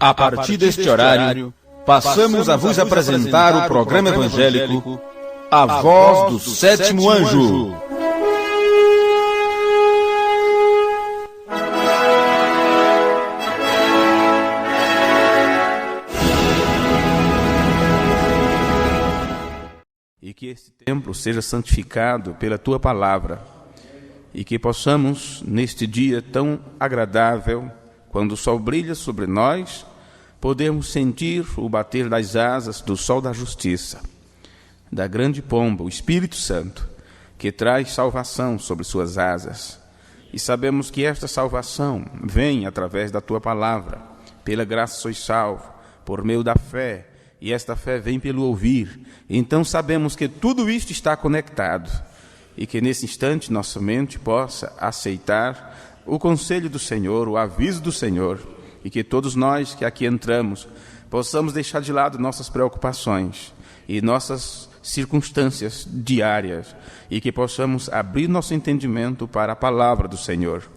A partir deste horário, passamos a vos apresentar o programa evangélico A Voz do Sétimo Anjo. E que este templo seja santificado pela Tua Palavra, e que possamos, neste dia tão agradável, quando o sol brilha sobre nós, podermos sentir o bater das asas do sol da justiça, da grande pomba, o Espírito Santo, que traz salvação sobre suas asas. E sabemos que esta salvação vem através da Tua Palavra. Pela graça sois salvos, por meio da fé, e esta fé vem pelo ouvir. Então sabemos que tudo isto está conectado, e que nesse instante nossa mente possa aceitar o conselho do Senhor, o aviso do Senhor, e que todos nós que aqui entramos possamos deixar de lado nossas preocupações e nossas circunstâncias diárias, e que possamos abrir nosso entendimento para a palavra do Senhor.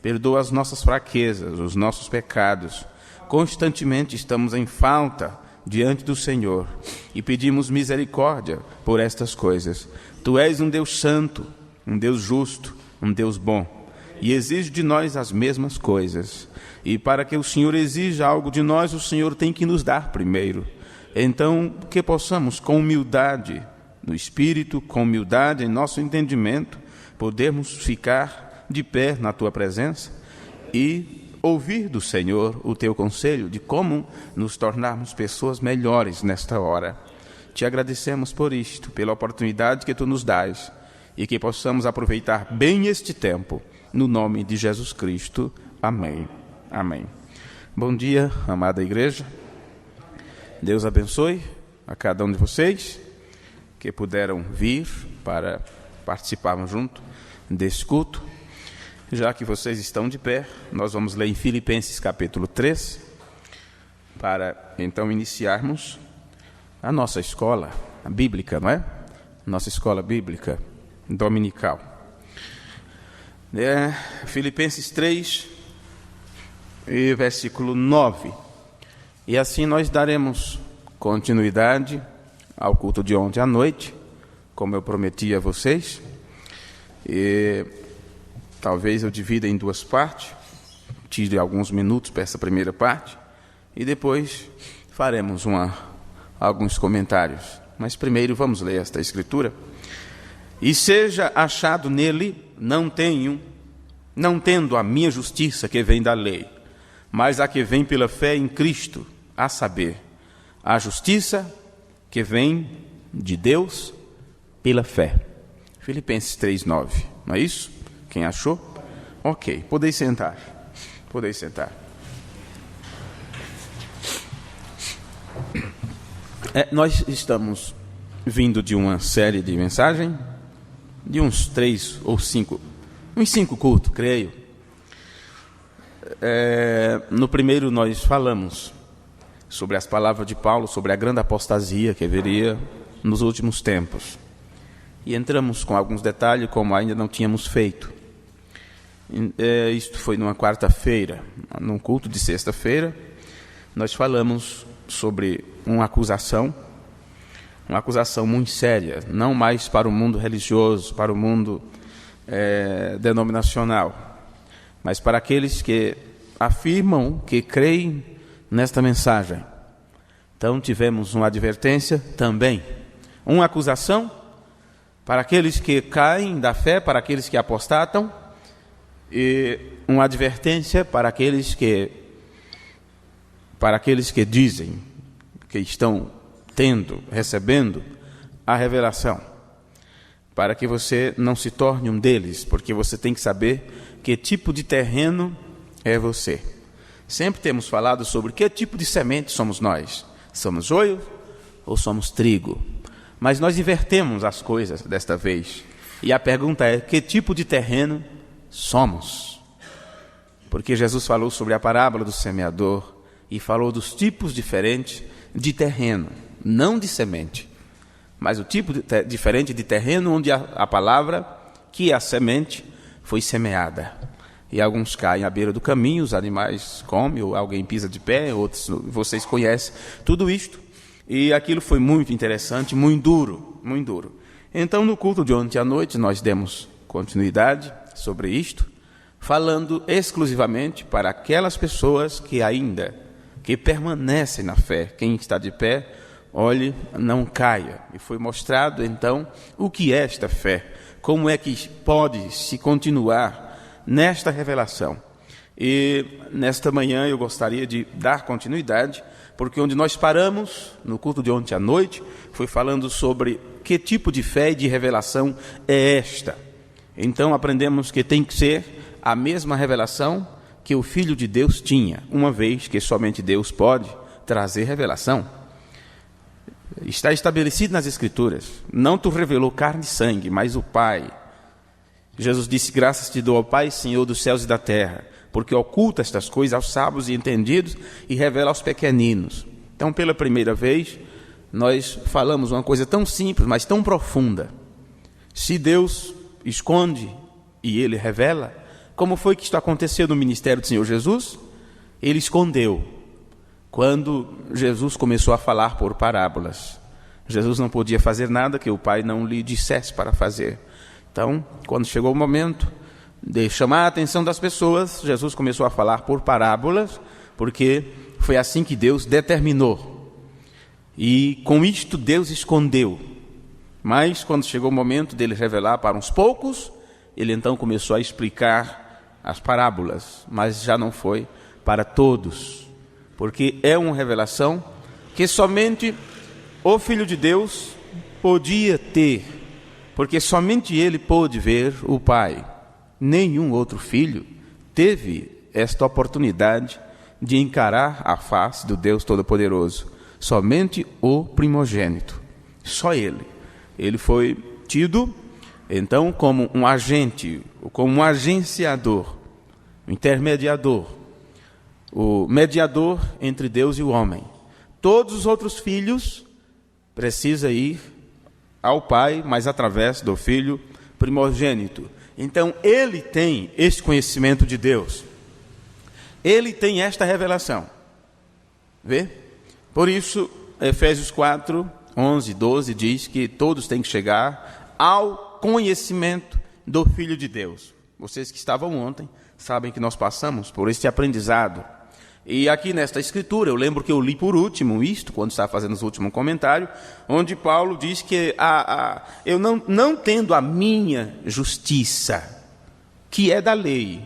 Perdoa as nossas fraquezas, os nossos pecados. Constantemente estamos em falta diante do Senhor e pedimos misericórdia por estas coisas. Tu és um Deus santo, um Deus justo, um Deus bom, e exige de nós as mesmas coisas. E para que o Senhor exija algo de nós, o Senhor tem que nos dar primeiro. Então, que possamos, com humildade no espírito, com humildade em nosso entendimento, podermos ficar de pé na Tua presença e ouvir do Senhor o Teu conselho de como nos tornarmos pessoas melhores nesta hora. Te agradecemos por isto, pela oportunidade que Tu nos dás, e que possamos aproveitar bem este tempo, no nome de Jesus Cristo. Amém. Amém. Bom dia, amada igreja. Deus abençoe a cada um de vocês que puderam vir para participarmos junto desse culto. Já que vocês estão de pé, nós vamos ler em Filipenses capítulo 3, para então iniciarmos a nossa escola bíblica, não é? Nossa escola bíblica dominical. Filipenses 3, e versículo 9. E assim nós daremos continuidade ao culto de ontem à noite, como eu prometi a vocês. E talvez eu divida em duas partes, tire alguns minutos para essa primeira parte, e depois faremos alguns comentários. Mas primeiro vamos ler esta escritura. E seja achado nele, não tendo a minha justiça que vem da lei, mas a que vem pela fé em Cristo, a saber, a justiça que vem de Deus pela fé. Filipenses 3:9, não é isso? Quem achou? Ok, podeis sentar. Podeis sentar. Nós estamos vindo de uma série de mensagens, de uns 3 ou 5, uns 5 cultos, creio. No primeiro nós falamos sobre as palavras de Paulo, sobre a grande apostasia que haveria nos últimos tempos. E entramos com alguns detalhes, como ainda não tínhamos feito. Isto foi numa quarta-feira. Num culto de sexta-feira, nós falamos sobre uma acusação muito séria, não mais para o mundo religioso, para o mundo denominacional, mas para aqueles que afirmam que creem nesta mensagem. Então tivemos uma advertência também, uma acusação para aqueles que caem da fé, para aqueles que apostatam, e uma advertência para aqueles que dizem que estão recebendo a revelação, para que você não se torne um deles, porque você tem que saber que tipo de terreno é você. Sempre temos falado sobre que tipo de semente somos nós. Somos joio ou somos trigo? Mas nós invertemos as coisas desta vez. E a pergunta é, que tipo de terreno somos? Porque Jesus falou sobre a parábola do semeador e falou dos tipos diferentes de terreno, não de semente, mas o tipo diferente de terreno onde a palavra, que é a semente, foi semeada. e alguns caem à beira do caminho, os animais comem, ou alguém pisa de pé, outros vocês conhecem tudo isto. E aquilo foi muito interessante, muito duro, muito duro. Então, no culto de ontem à noite, nós demos continuidade sobre isto, falando exclusivamente para aquelas pessoas que permanecem na fé. Quem está de pé, olhe, não caia. E foi mostrado, então, o que é esta fé, como é que pode se continuar nesta revelação. E nesta manhã eu gostaria de dar continuidade, porque onde nós paramos, no culto de ontem à noite, foi falando sobre que tipo de fé e de revelação é esta. Então aprendemos que tem que ser a mesma revelação que o Filho de Deus tinha, uma vez que somente Deus pode trazer revelação. Está estabelecido nas Escrituras: não te revelou carne e sangue, mas o Pai. Jesus disse: graças te dou ao Pai, Senhor dos céus e da terra, porque oculta estas coisas aos sábios e entendidos e revela aos pequeninos. Então, pela primeira vez, nós falamos uma coisa tão simples, mas tão profunda. Se Deus esconde e Ele revela, como foi que isto aconteceu no ministério do Senhor Jesus? Ele escondeu. Quando Jesus começou a falar por parábolas, Jesus não podia fazer nada que o Pai não lhe dissesse para fazer. Então, quando chegou o momento de chamar a atenção das pessoas, Jesus começou a falar por parábolas, porque foi assim que Deus determinou. E com isto Deus escondeu. Mas quando chegou o momento dele revelar para uns poucos, ele então começou a explicar as parábolas, mas já não foi para todos, porque é uma revelação que somente o Filho de Deus podia ter, porque somente ele pôde ver o Pai. Nenhum outro filho teve esta oportunidade de encarar a face do Deus Todo-Poderoso. Somente o primogênito, só ele. Ele foi tido, então, como um agente, como um agenciador, um intermediador, o mediador entre Deus e o homem. Todos os outros filhos precisam ir ao Pai, mas através do Filho primogênito. Então, ele tem esse conhecimento de Deus. Ele tem esta revelação. Vê? Por isso, Efésios 4, 11, 12 diz que todos têm que chegar ao conhecimento do Filho de Deus. Vocês que estavam ontem sabem que nós passamos por este aprendizado. E aqui nesta escritura, eu lembro que eu li por último isto, quando estava fazendo o último comentário, onde Paulo diz que eu não tendo a minha justiça, que é da lei,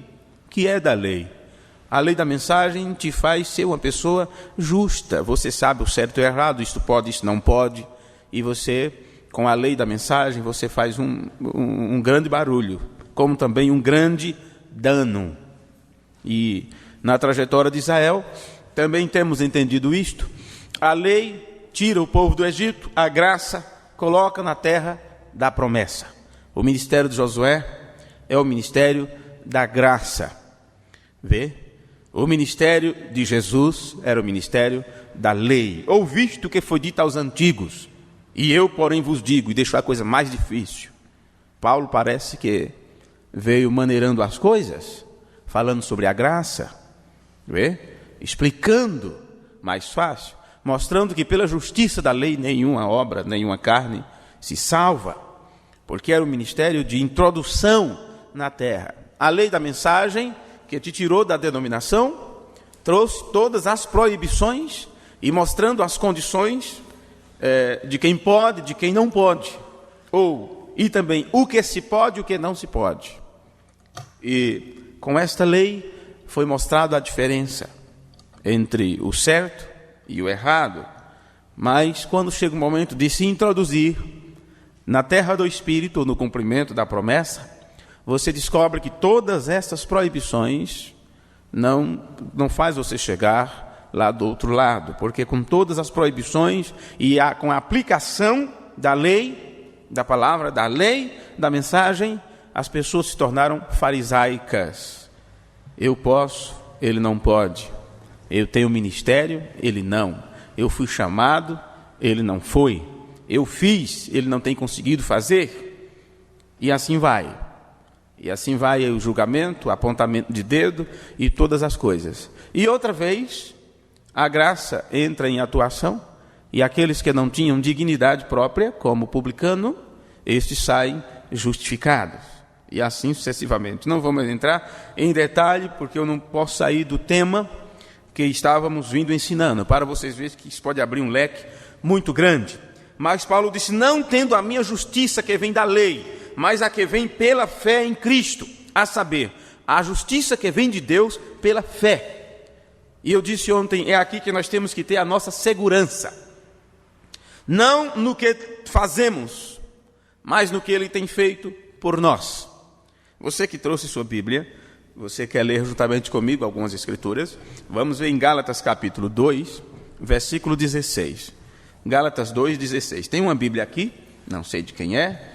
a lei da mensagem te faz ser uma pessoa justa, você sabe o certo e o errado, isto pode, isto não pode, e você, com a lei da mensagem, você faz um grande barulho, como também um grande dano. E na trajetória de Israel, também temos entendido isto. A lei tira o povo do Egito, a graça coloca na terra da promessa. O ministério de Josué é o ministério da graça. Vê? O ministério de Jesus era o ministério da lei. Ouviste o que foi dito aos antigos, e eu, porém, vos digo, e deixo a coisa mais difícil. Paulo parece que veio maneirando as coisas, falando sobre a graça, vê? Explicando mais fácil, mostrando que pela justiça da lei nenhuma obra, nenhuma carne se salva, porque era um ministério de introdução na terra. A lei da mensagem, que te tirou da denominação, trouxe todas as proibições e mostrando as condições de quem pode, de quem não pode, e também o que se pode e o que não se pode. E com esta lei foi mostrada a diferença entre o certo e o errado, mas quando chega o momento de se introduzir na terra do Espírito, no cumprimento da promessa, você descobre que todas essas proibições não faz você chegar lá do outro lado, porque com todas as proibições e com a aplicação da lei, da palavra, da lei, da mensagem, as pessoas se tornaram farisaicas. Eu posso, ele não pode. Eu tenho ministério, ele não. Eu fui chamado, ele não foi. Eu fiz, ele não tem conseguido fazer. E assim vai. E assim vai o julgamento, o apontamento de dedo e todas as coisas. E outra vez, a graça entra em atuação e aqueles que não tinham dignidade própria, como o publicano, estes saem justificados. E assim sucessivamente. Não vamos entrar em detalhe, porque eu não posso sair do tema que estávamos vindo ensinando, para vocês verem que isso pode abrir um leque muito grande. Mas Paulo disse, não tendo a minha justiça que vem da lei, mas a que vem pela fé em Cristo, a saber, a justiça que vem de Deus pela fé. E eu disse ontem, é aqui que nós temos que ter a nossa segurança. Não no que fazemos, mas no que Ele tem feito por nós. Você que trouxe sua Bíblia, você quer ler juntamente comigo algumas escrituras? Vamos ver em Gálatas capítulo 2, versículo 16. Gálatas 2,16. Tem uma Bíblia aqui, não sei de quem é.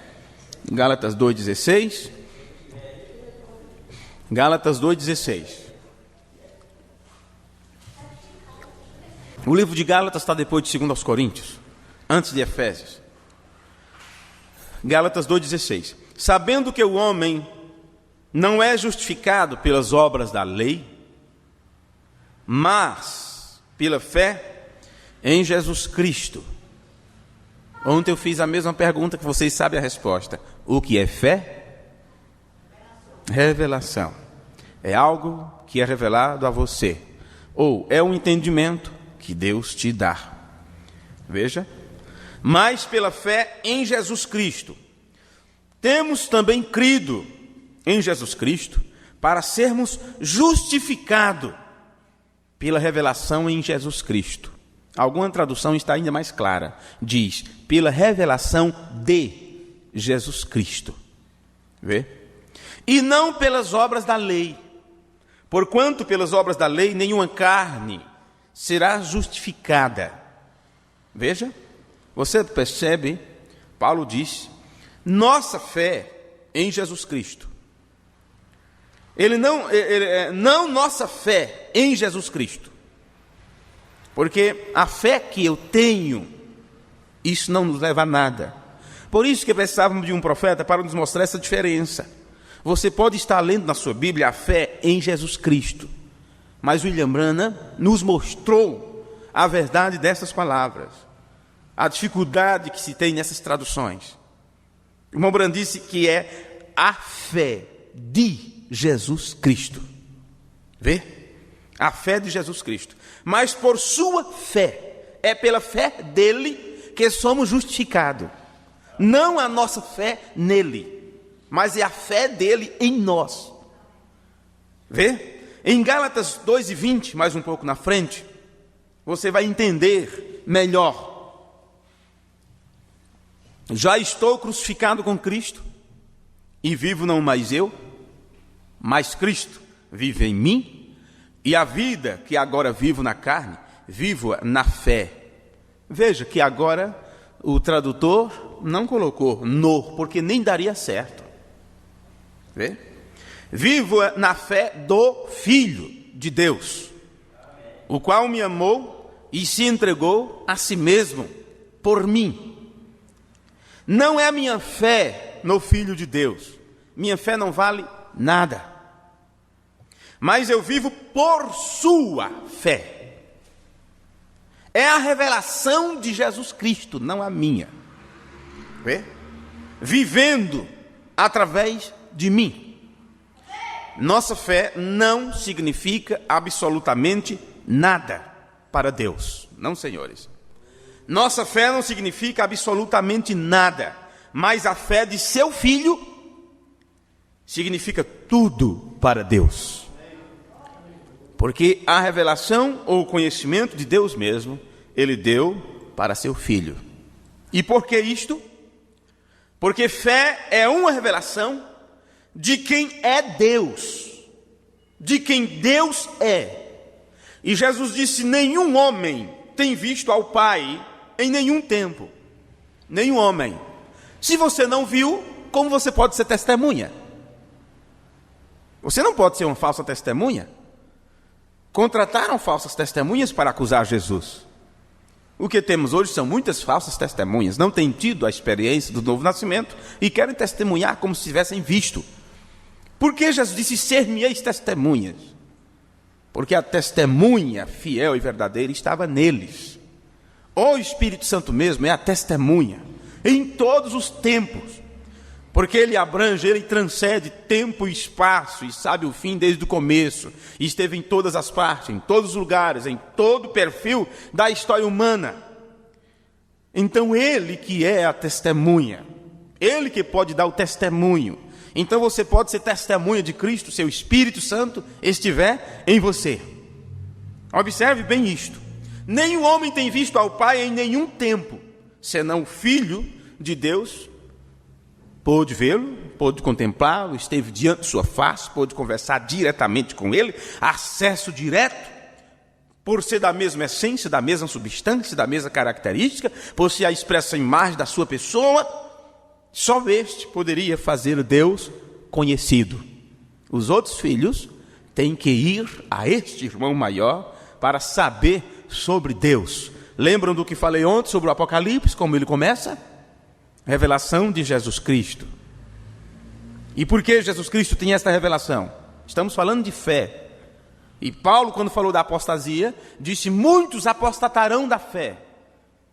Gálatas 2,16. Gálatas 2,16. O livro de Gálatas está depois de 2 aos Coríntios, antes de Efésios. Gálatas 2,16. Sabendo que o homem não é justificado pelas obras da lei, mas pela fé em Jesus Cristo. Ontem eu fiz a mesma pergunta que vocês sabem a resposta. O que é fé? Revelação. É algo que é revelado a você. Ou é um entendimento que Deus te dá. Veja. Mas pela fé em Jesus Cristo. Temos também crido em Jesus Cristo para sermos justificados pela revelação em Jesus Cristo. Alguma tradução está ainda mais clara. Diz, pela revelação de Jesus Cristo. Vê? E não pelas obras da lei. Porquanto pelas obras da lei nenhuma carne será justificada. Veja, você percebe, Paulo diz, nossa fé em Jesus Cristo. Não nossa fé em Jesus Cristo. Porque a fé que eu tenho, isso não nos leva a nada. Por isso que precisávamos de um profeta para nos mostrar essa diferença. Você pode estar lendo na sua Bíblia a fé em Jesus Cristo, mas William Branham nos mostrou a verdade dessas palavras, a dificuldade que se tem nessas traduções. O irmão Branham disse que é a fé de Jesus Cristo. Vê? A fé de Jesus Cristo. Mas por sua fé, é pela fé dele que somos justificados. Não a nossa fé nele, mas é a fé dele em nós. Vê? Em Gálatas 2:20, mais um pouco na frente, você vai entender melhor. Já estou crucificado com Cristo, e vivo não mais eu, mas Cristo vive em mim, e a vida que agora vivo na carne, vivo na fé. Veja que agora o tradutor não colocou no, porque nem daria certo. Vê? Vivo na fé do Filho de Deus, o qual me amou e se entregou a si mesmo por mim. Não é a minha fé no Filho de Deus. Minha fé não vale nada. Mas eu vivo por sua fé. É a revelação de Jesus Cristo, não a minha. Vê? Vivendo através de mim. Nossa fé não significa absolutamente nada para Deus. Não, senhores. Nossa fé não significa absolutamente nada. Mas a fé de seu Filho significa tudo para Deus. Porque a revelação ou o conhecimento de Deus mesmo, Ele deu para seu Filho. E por que isto? Porque fé é uma revelação de quem é Deus, de quem Deus é. E Jesus disse, nenhum homem tem visto ao Pai em nenhum tempo. Nenhum homem. Se você não viu, como você pode ser testemunha? Você não pode ser uma falsa testemunha. Contrataram falsas testemunhas para acusar Jesus. O que temos hoje são muitas falsas testemunhas. Não têm tido a experiência do novo nascimento e querem testemunhar como se tivessem visto. Por que Jesus disse: ser-me-eis testemunhas? Porque a testemunha fiel e verdadeira estava neles. O Espírito Santo mesmo é a testemunha em todos os tempos, porque ele abrange, ele transcende tempo e espaço, e sabe o fim desde o começo, e esteve em todas as partes, em todos os lugares, em todo o perfil da história humana. Então ele que é a testemunha, ele que pode dar o testemunho. Então você pode ser testemunha de Cristo, se o Espírito Santo estiver em você. Observe bem isto: nenhum homem tem visto ao Pai em nenhum tempo, senão o Filho de Deus pôde vê-lo, pôde contemplá-lo, esteve diante de sua face, pôde conversar diretamente com ele, acesso direto, por ser da mesma essência, da mesma substância, da mesma característica, por ser a expressa imagem da sua pessoa. Só este poderia fazer Deus conhecido. Os outros filhos têm que ir a este irmão maior para saber sobre Deus. Lembram do que falei ontem sobre o Apocalipse, como ele começa? Revelação de Jesus Cristo. E por que Jesus Cristo tem esta revelação? Estamos falando de fé. E Paulo, quando falou da apostasia, disse: muitos apostatarão da fé.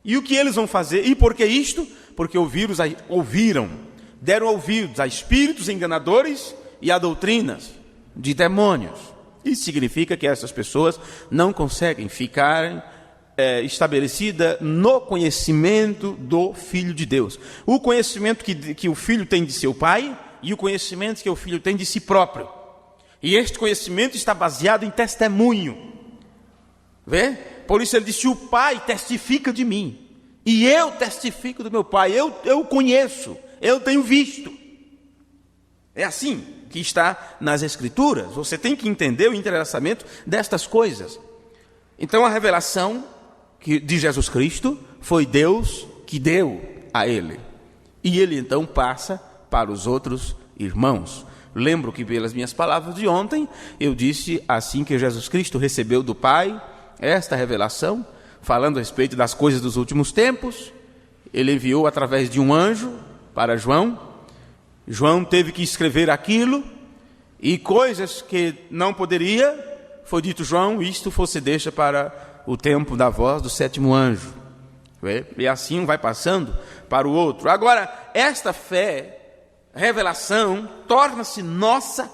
E o que eles vão fazer? E por que isto? Porque ouviram, deram ouvidos a espíritos enganadores e a doutrinas de demônios. Isso significa que essas pessoas não conseguem ficar estabelecida no conhecimento do Filho de Deus. O conhecimento que o Filho tem de seu Pai e o conhecimento que o Filho tem de si próprio. E este conhecimento está baseado em testemunho. Vê? Por isso ele disse: o Pai testifica de mim, e eu testifico do meu Pai. Eu conheço, eu tenho visto. É assim que está nas Escrituras. Você tem que entender o entrelaçamento destas coisas. Então a revelação de Jesus Cristo foi Deus que deu a ele, e ele então passa para os outros irmãos. Lembro que pelas minhas palavras de ontem eu disse: assim que Jesus Cristo recebeu do Pai esta revelação, falando a respeito das coisas dos últimos tempos, ele enviou através de um anjo para João. João teve que escrever aquilo, e coisas que não poderia, foi dito: João, isto você deixa para o tempo da voz do sétimo anjo. E assim vai passando para o outro. Agora, esta fé, revelação, torna-se nossa,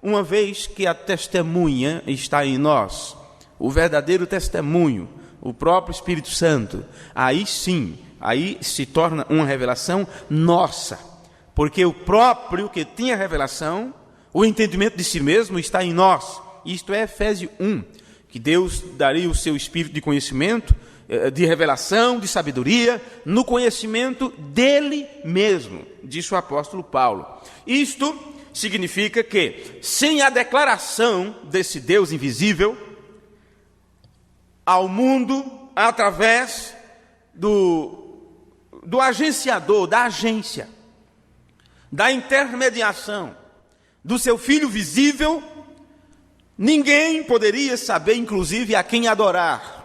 uma vez que a testemunha está em nós. O verdadeiro testemunho, o próprio Espírito Santo. Aí sim, aí se torna uma revelação nossa. Porque o próprio que tem a revelação, o entendimento de si mesmo, está em nós. Isto é Efésios 1, que Deus daria o seu espírito de conhecimento, de revelação, de sabedoria, no conhecimento dele mesmo, disse o apóstolo Paulo. Isto significa que, sem a declaração desse Deus invisível ao mundo, através do agenciador, da agência, da intermediação do seu Filho visível, ninguém poderia saber, inclusive, a quem adorar.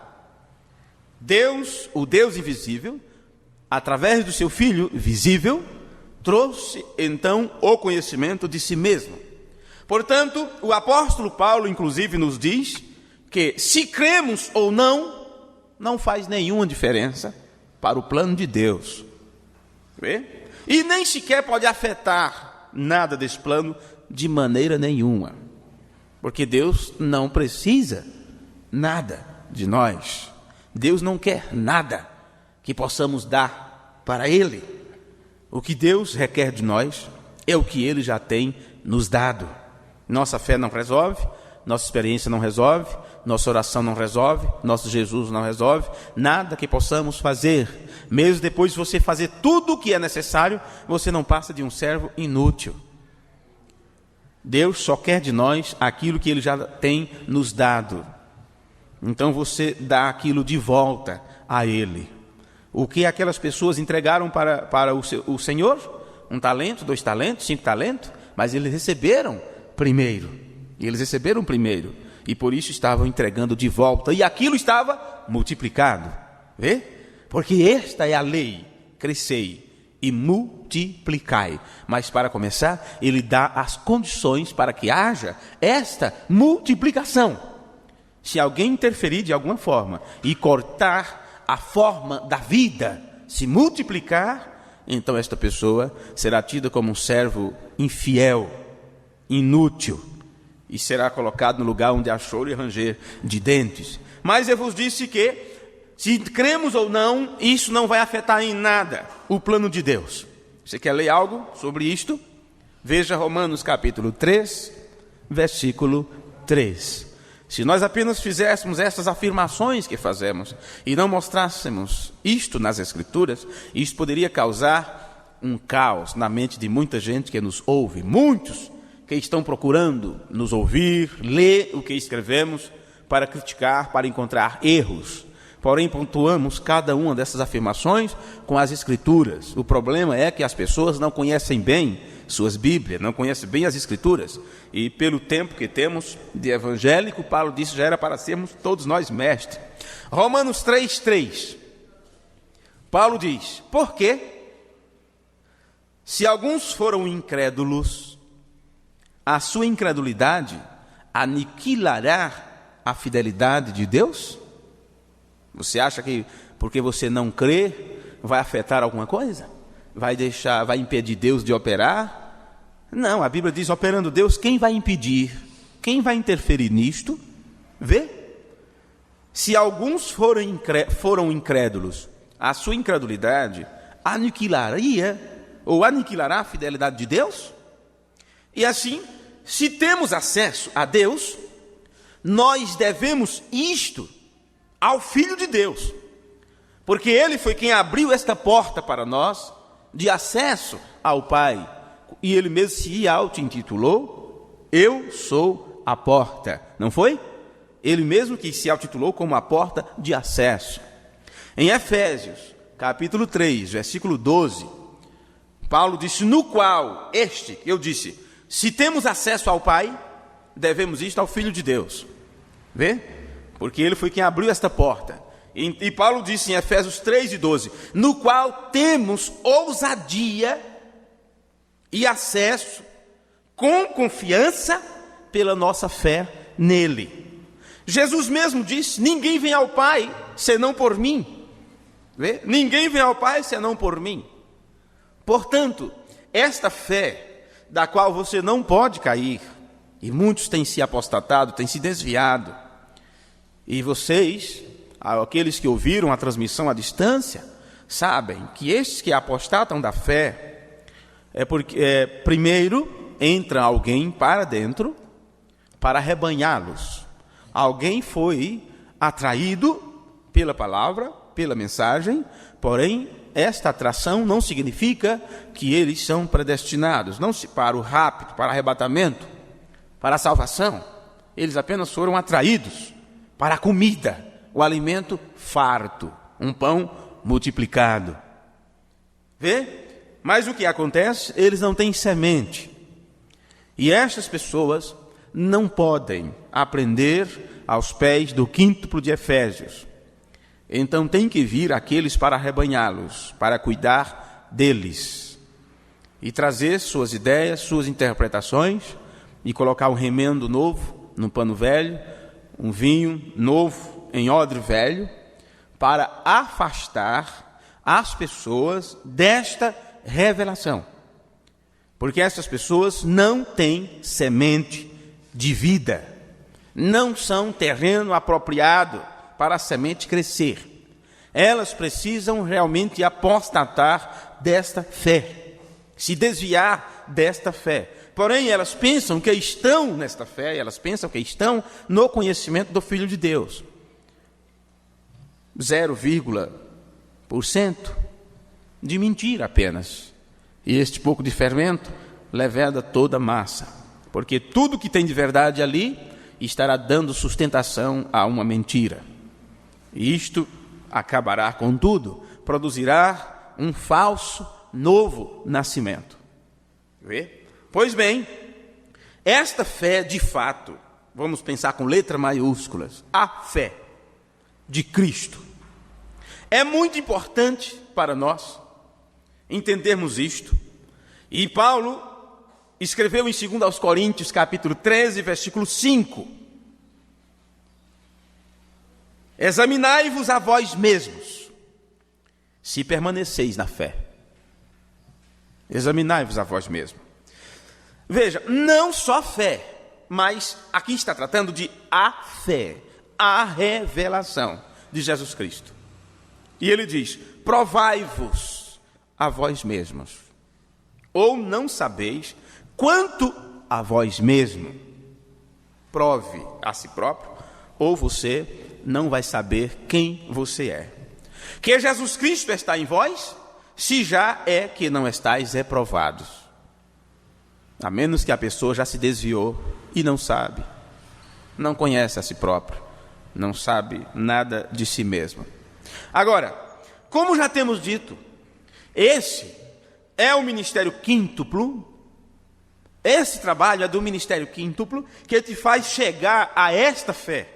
Deus, o Deus invisível, através do seu Filho visível, trouxe então o conhecimento de si mesmo. Portanto, o apóstolo Paulo, inclusive, nos diz que se cremos ou não, não faz nenhuma diferença para o plano de Deus. Vê? E nem sequer pode afetar nada desse plano de maneira nenhuma. Porque Deus não precisa nada de nós. Deus não quer nada que possamos dar para Ele. O que Deus requer de nós é o que Ele já tem nos dado. Nossa fé não resolve, nossa experiência não resolve, nossa oração não resolve, nosso Jesus não resolve, nada que possamos fazer. Mesmo depois de você fazer tudo o que é necessário, você não passa de um servo inútil. Deus só quer de nós aquilo que Ele já tem nos dado. Então você dá aquilo de volta a Ele. O que aquelas pessoas entregaram para o Senhor? 1 talento, 2 talentos, 5 talentos, mas eles receberam primeiro. E por isso estavam entregando de volta. E aquilo estava multiplicado. Vê? Porque esta é a lei: crescei e multiplicai. Mas para começar, ele dá as condições para que haja esta multiplicação. Se alguém interferir de alguma forma e cortar a forma da vida, se multiplicar, então esta pessoa será tida como um servo infiel, inútil, e será colocado no lugar onde há choro e ranger de dentes. Mas eu vos disse que, se cremos ou não, isso não vai afetar em nada o plano de Deus. Você quer ler algo sobre isto? Veja Romanos capítulo 3, versículo 3. Se nós apenas fizéssemos essas afirmações que fazemos e não mostrássemos isto nas Escrituras, isso poderia causar um caos na mente de muita gente que nos ouve. Muitos que estão procurando nos ouvir, ler o que escrevemos para criticar, para encontrar erros. Porém, pontuamos cada uma dessas afirmações com as Escrituras. O problema é que as pessoas não conhecem bem suas Bíblias, não conhecem bem as Escrituras. E pelo tempo que temos de evangélico, Paulo disse, já era para sermos todos nós mestres. Romanos 3:3. Paulo diz, porque se alguns foram incrédulos, a sua incredulidade aniquilará a fidelidade de Deus? Você acha que porque você não crê vai afetar alguma coisa? Vai impedir Deus de operar? Não, a Bíblia diz, operando Deus, quem vai impedir? Quem vai interferir nisto? Vê? Se alguns foram incrédulos, a sua incredulidade aniquilará a fidelidade de Deus? E assim, se temos acesso a Deus, nós devemos isto ao Filho de Deus, porque Ele foi quem abriu esta porta para nós, de acesso ao Pai, e Ele mesmo se auto-intitulou, eu sou a porta, não foi? Ele mesmo que se auto-intitulou como a porta de acesso. Em Efésios, capítulo 3, versículo 12, Paulo disse, no qual eu disse, se temos acesso ao Pai, devemos isto ao Filho de Deus. Vê? Porque ele foi quem abriu esta porta. E Paulo disse em Efésios 3:12, no qual temos ousadia e acesso com confiança pela nossa fé nele. Jesus mesmo disse, ninguém vem ao Pai senão por mim. Vê? Ninguém vem ao Pai senão por mim. Portanto, esta fé da qual você não pode cair, e muitos têm se apostatado, têm se desviado, e vocês, aqueles que ouviram a transmissão à distância, sabem que estes que apostatam da fé, é porque primeiro entra alguém para dentro para rebanhá-los. Alguém foi atraído pela palavra, pela mensagem, porém esta atração não significa que eles são predestinados, não se para o rapto, para o arrebatamento, para a salvação. Eles apenas foram atraídos para a comida, o alimento farto, um pão multiplicado. Vê? Mas o que acontece? Eles não têm semente. E estas pessoas não podem aprender aos pés do quíntuplo de Efésios. Então tem que vir aqueles para arrebanhá-los, para cuidar deles. E trazer suas ideias, suas interpretações, e colocar um remendo novo no pano velho, um vinho novo em odre velho, para afastar as pessoas desta revelação. Porque essas pessoas não têm semente de vida, não são terreno apropriado para a semente crescer. Elas precisam realmente apostatar desta fé, se desviar desta fé. Porém, elas pensam que estão nesta fé, elas pensam que estão no conhecimento do Filho de Deus. 0,% de mentira apenas. E este pouco de fermento leveda toda a massa. Porque tudo que tem de verdade ali estará dando sustentação a uma mentira. E isto acabará com tudo, produzirá um falso novo nascimento. Vê? Pois bem, esta fé de fato, vamos pensar com letras maiúsculas, a fé de Cristo, é muito importante para nós. entendermos isto. E Paulo escreveu em 2 aos Coríntios, capítulo 13, versículo 5. Examinai-vos a vós mesmos, se permaneceis na fé. Examinai-vos a vós mesmos. Veja, não só fé, mas aqui está tratando de a fé, a revelação de Jesus Cristo. E ele diz: provai-vos a vós mesmos, ou não sabeis quanto a vós mesmo. Prove a si próprio, ou você não vai saber quem você é. Que Jesus Cristo está em vós, se já é que não estáis reprovados. A menos que a pessoa já se desviou e não sabe, não conhece a si próprio, não sabe nada de si mesmo. Agora, como já temos dito, esse é o ministério quíntuplo. Esse trabalho é do ministério quíntuplo que te faz chegar a esta fé,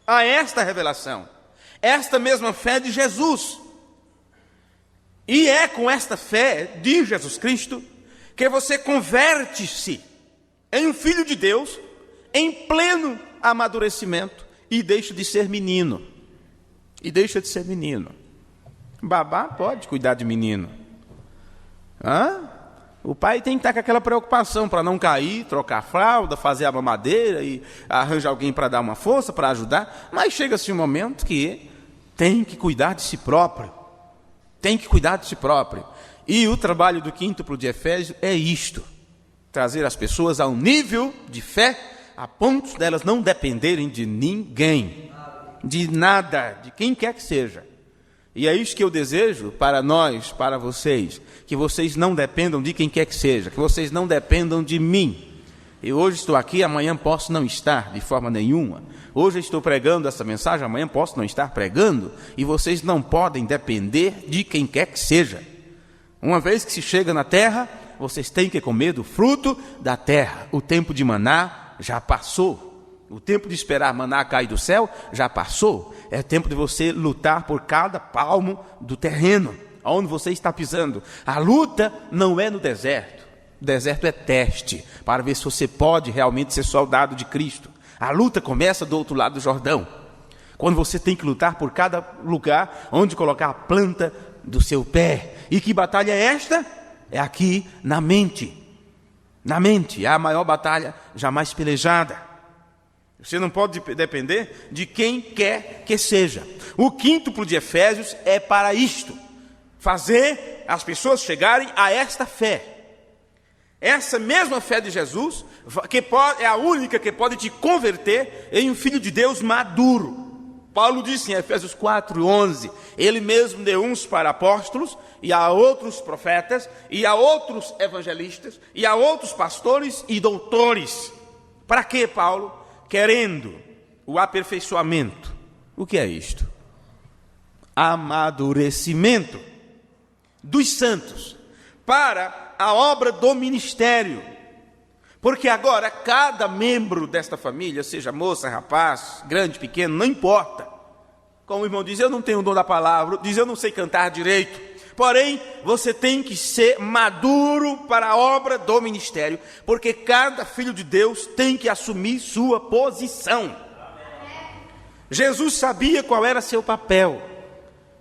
a esta revelação, esta mesma fé de Jesus. E é com esta fé de Jesus Cristo que você converte-se em um filho de Deus em pleno amadurecimento e deixa de ser menino. E deixa de ser menino. Babá pode cuidar de menino. O pai tem que estar com aquela preocupação para não cair, trocar a fralda, fazer a mamadeira e arranjar alguém para dar uma força, para ajudar. Mas chega-se um momento que tem que cuidar de si próprio. Tem que cuidar de si próprio. E o trabalho do quíntuplo de Efésios é isto: trazer as pessoas a um nível de fé a ponto delas não dependerem de ninguém, de nada, de quem quer que seja. E é isso que eu desejo para nós, para vocês, que vocês não dependam de quem quer que seja, que vocês não dependam de mim. Eu hoje estou aqui, amanhã posso não estar de forma nenhuma. Hoje estou pregando essa mensagem, amanhã posso não estar pregando, e vocês não podem depender de quem quer que seja. Uma vez que se chega na terra, vocês têm que comer do fruto da terra. O tempo de maná já passou. O tempo de esperar maná cair do céu já passou. É tempo de você lutar por cada palmo do terreno, onde você está pisando. A luta não é no deserto. O deserto é teste, para ver se você pode realmente ser soldado de Cristo. A luta começa do outro lado do Jordão, quando você tem que lutar por cada lugar onde colocar a planta do seu pé. E que batalha é esta? É aqui na mente. Na mente, é a maior batalha jamais pelejada. Você não pode depender de quem quer que seja. O quíntuplo de Efésios é para isto: fazer as pessoas chegarem a esta fé. Essa mesma fé de Jesus, que é a única que pode te converter em um filho de Deus maduro. Paulo disse em Efésios 4:11, ele mesmo deu uns para apóstolos, e a outros profetas, e a outros evangelistas, e a outros pastores e doutores. Para quê, Paulo? Querendo o aperfeiçoamento. O que é isto? Amadurecimento dos santos para a obra do ministério. Porque agora cada membro desta família, seja moça, rapaz, grande, pequeno, não importa. Como o irmão diz, eu não tenho o dom da palavra, diz, eu não sei cantar direito. Porém, você tem que ser maduro para a obra do ministério, porque cada filho de Deus tem que assumir sua posição. Jesus sabia qual era seu papel,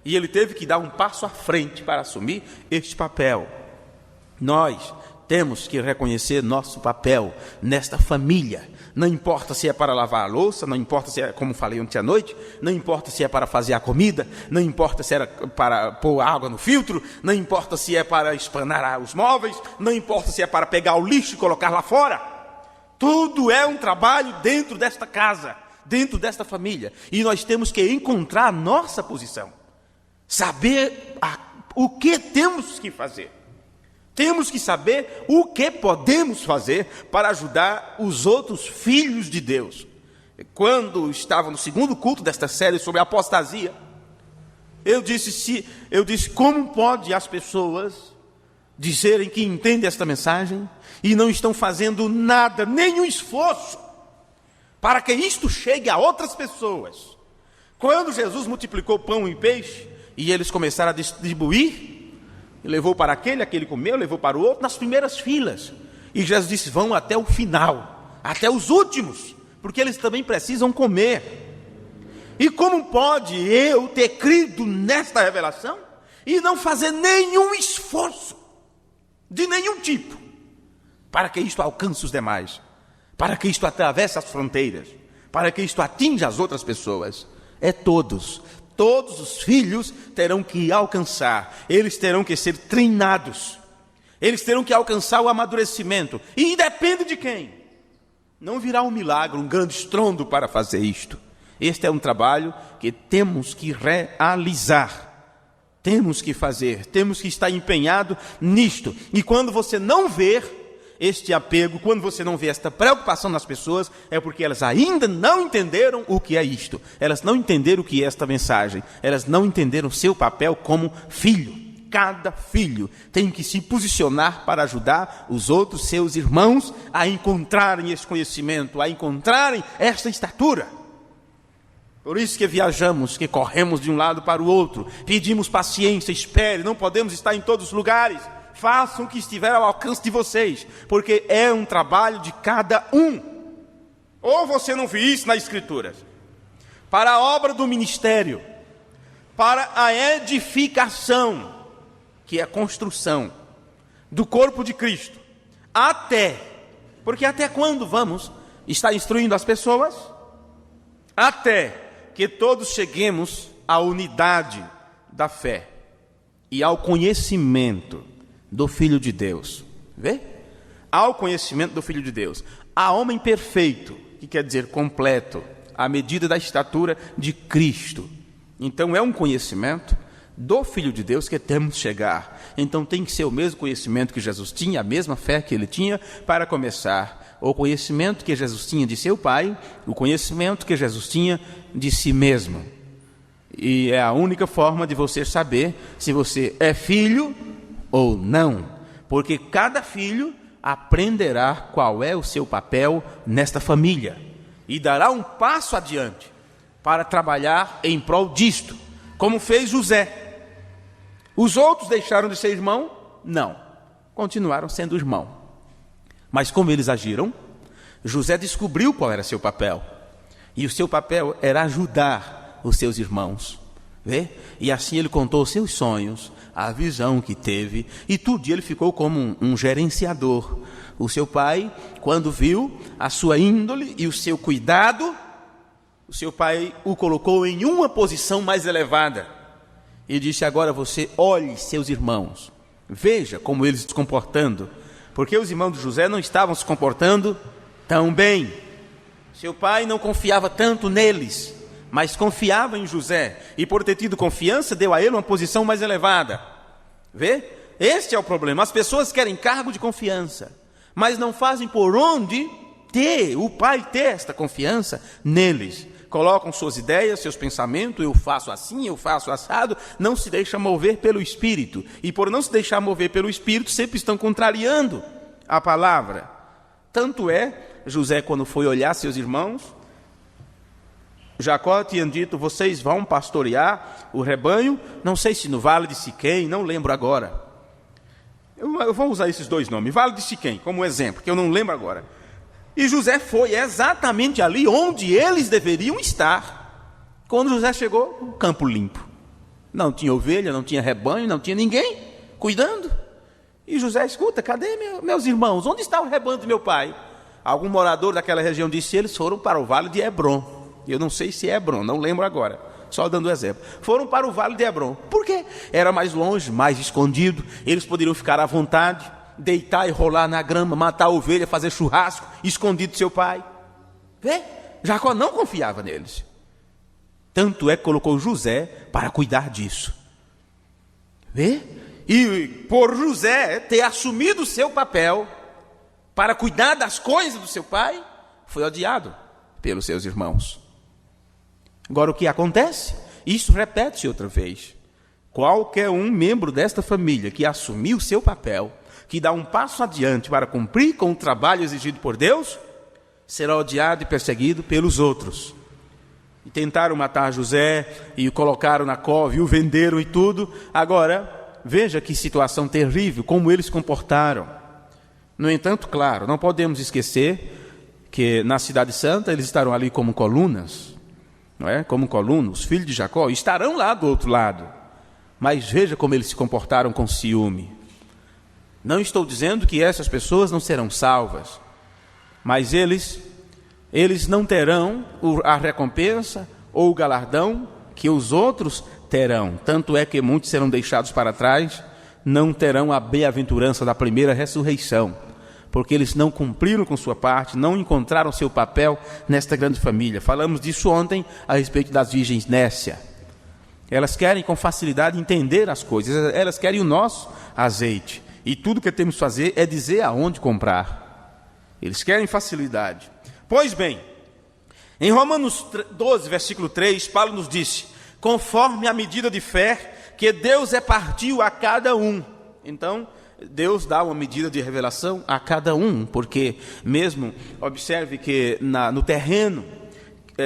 e ele teve que dar um passo à frente para assumir este papel. Nós temos que reconhecer nosso papel nesta família. Não importa se é para lavar a louça, não importa se é, como falei ontem à noite, não importa se é para fazer a comida, não importa se era para pôr água no filtro, não importa se é para espanar os móveis, não importa se é para pegar o lixo e colocar lá fora. Tudo é um trabalho dentro desta casa, dentro desta família. E nós temos que encontrar a nossa posição, saber o que temos que fazer. Temos que saber o que podemos fazer para ajudar os outros filhos de Deus. Quando estava no segundo culto desta série sobre a apostasia, eu disse, como pode as pessoas dizerem que entendem esta mensagem e não estão fazendo nada, nenhum esforço, para que isto chegue a outras pessoas? Quando Jesus multiplicou pão e peixe, e eles começaram a distribuir, levou para aquele comeu, levou para o outro, nas primeiras filas. E Jesus disse, vão até o final, até os últimos, porque eles também precisam comer. E como pode eu ter crido nesta revelação e não fazer nenhum esforço, de nenhum tipo, para que isto alcance os demais, para que isto atravesse as fronteiras, para que isto atinja as outras pessoas? É todos os filhos terão que alcançar, eles terão que ser treinados, eles terão que alcançar o amadurecimento, e depende de quem? Não virá um milagre, um grande estrondo para fazer isto. Este é um trabalho que temos que realizar, temos que fazer, temos que estar empenhado nisto. E quando você não ver este apego, quando você não vê esta preocupação nas pessoas, é porque elas ainda não entenderam o que é isto, elas não entenderam o que é esta mensagem, elas não entenderam o seu papel como filho. Cada filho tem que se posicionar para ajudar os outros, seus irmãos, a encontrarem esse conhecimento, a encontrarem esta estatura. Por isso que viajamos, que corremos de um lado para o outro, pedimos paciência, espere, não podemos estar em todos os lugares. Façam o que estiver ao alcance de vocês, porque é um trabalho de cada um. Ou você não viu isso nas Escrituras? Para a obra do ministério, para a edificação, que é a construção do corpo de Cristo, porque até quando vamos estar instruindo as pessoas? Até que todos cheguemos à unidade da fé e ao conhecimento do Filho de Deus. Vê? Ao conhecimento do Filho de Deus. A homem perfeito, que quer dizer completo, à medida da estatura de Cristo. Então é um conhecimento do Filho de Deus que temos que chegar. Então tem que ser o mesmo conhecimento que Jesus tinha, a mesma fé que ele tinha, para começar. O conhecimento que Jesus tinha de seu Pai, o conhecimento que Jesus tinha de si mesmo. E é a única forma de você saber se você é filho ou não, porque cada filho aprenderá qual é o seu papel nesta família e dará um passo adiante para trabalhar em prol disto, como fez José. Os outros deixaram de ser irmão? Não, continuaram sendo irmão. Mas como eles agiram? José descobriu qual era seu papel, e o seu papel era ajudar os seus irmãos. Vê? E assim ele contou os seus sonhos, a visão que teve, e tudo ele ficou como um gerenciador. O seu pai, quando viu a sua índole e o seu cuidado, o seu pai o colocou em uma posição mais elevada e disse, agora você olhe seus irmãos, veja como eles se comportando, porque os irmãos de José não estavam se comportando tão bem. Seu pai não confiava tanto neles, mas confiava em José, e por ter tido confiança, deu a ele uma posição mais elevada. Vê? Este é o problema. As pessoas querem cargo de confiança, mas não fazem por onde o pai ter esta confiança neles. Colocam suas ideias, seus pensamentos, eu faço assim, eu faço assado, não se deixam mover pelo Espírito, e por não se deixar mover pelo Espírito, sempre estão contrariando a palavra. Tanto é, José, quando foi olhar seus irmãos, Jacó tinha dito, vocês vão pastorear o rebanho, não sei se no Vale de Siquém, não lembro agora. Eu vou usar esses dois nomes, Vale de Siquém, como exemplo, que eu não lembro agora. E José foi exatamente ali onde eles deveriam estar. Quando José chegou, um campo limpo. Não tinha ovelha, não tinha rebanho, não tinha ninguém cuidando. E José, escuta, cadê meus irmãos? Onde está o rebanho do meu pai? Algum morador daquela região disse, eles foram para o Vale de Hebrom. Eu não sei se é Hebrom, não lembro agora. Só dando exemplo. Foram para o Vale de Hebrom. Por quê? Era mais longe, mais escondido. Eles poderiam ficar à vontade, deitar e rolar na grama, matar a ovelha, fazer churrasco, escondido de seu pai. Vê? Jacó não confiava neles. Tanto é que colocou José para cuidar disso. Vê? E por José ter assumido o seu papel para cuidar das coisas do seu pai, foi odiado pelos seus irmãos. Agora o que acontece? Isso repete-se outra vez. Qualquer um membro desta família que assumir o seu papel, que dá um passo adiante para cumprir com o trabalho exigido por Deus, será odiado e perseguido pelos outros. E tentaram matar José, e o colocaram na cova, e o venderam e tudo. Agora, veja que situação terrível, como eles se comportaram. No entanto, claro, não podemos esquecer que na Cidade Santa eles estarão ali como colunas, não é? Como colunas, os filhos de Jacó estarão lá do outro lado. Mas veja como eles se comportaram com ciúme. Não estou dizendo que essas pessoas não serão salvas, mas eles não terão a recompensa ou o galardão que os outros terão. Tanto é que muitos serão deixados para trás, não terão a bem-aventurança da primeira ressurreição, porque eles não cumpriram com sua parte, não encontraram seu papel nesta grande família. Falamos disso ontem a respeito das virgens nécia. Elas querem com facilidade entender as coisas, elas querem o nosso azeite, e tudo que temos que fazer é dizer aonde comprar. Eles querem facilidade. Pois bem, em Romanos 12, versículo 3, Paulo nos disse: conforme a medida de fé que Deus repartiu a cada um. Então, Deus dá uma medida de revelação a cada um, porque mesmo, observe que no terreno,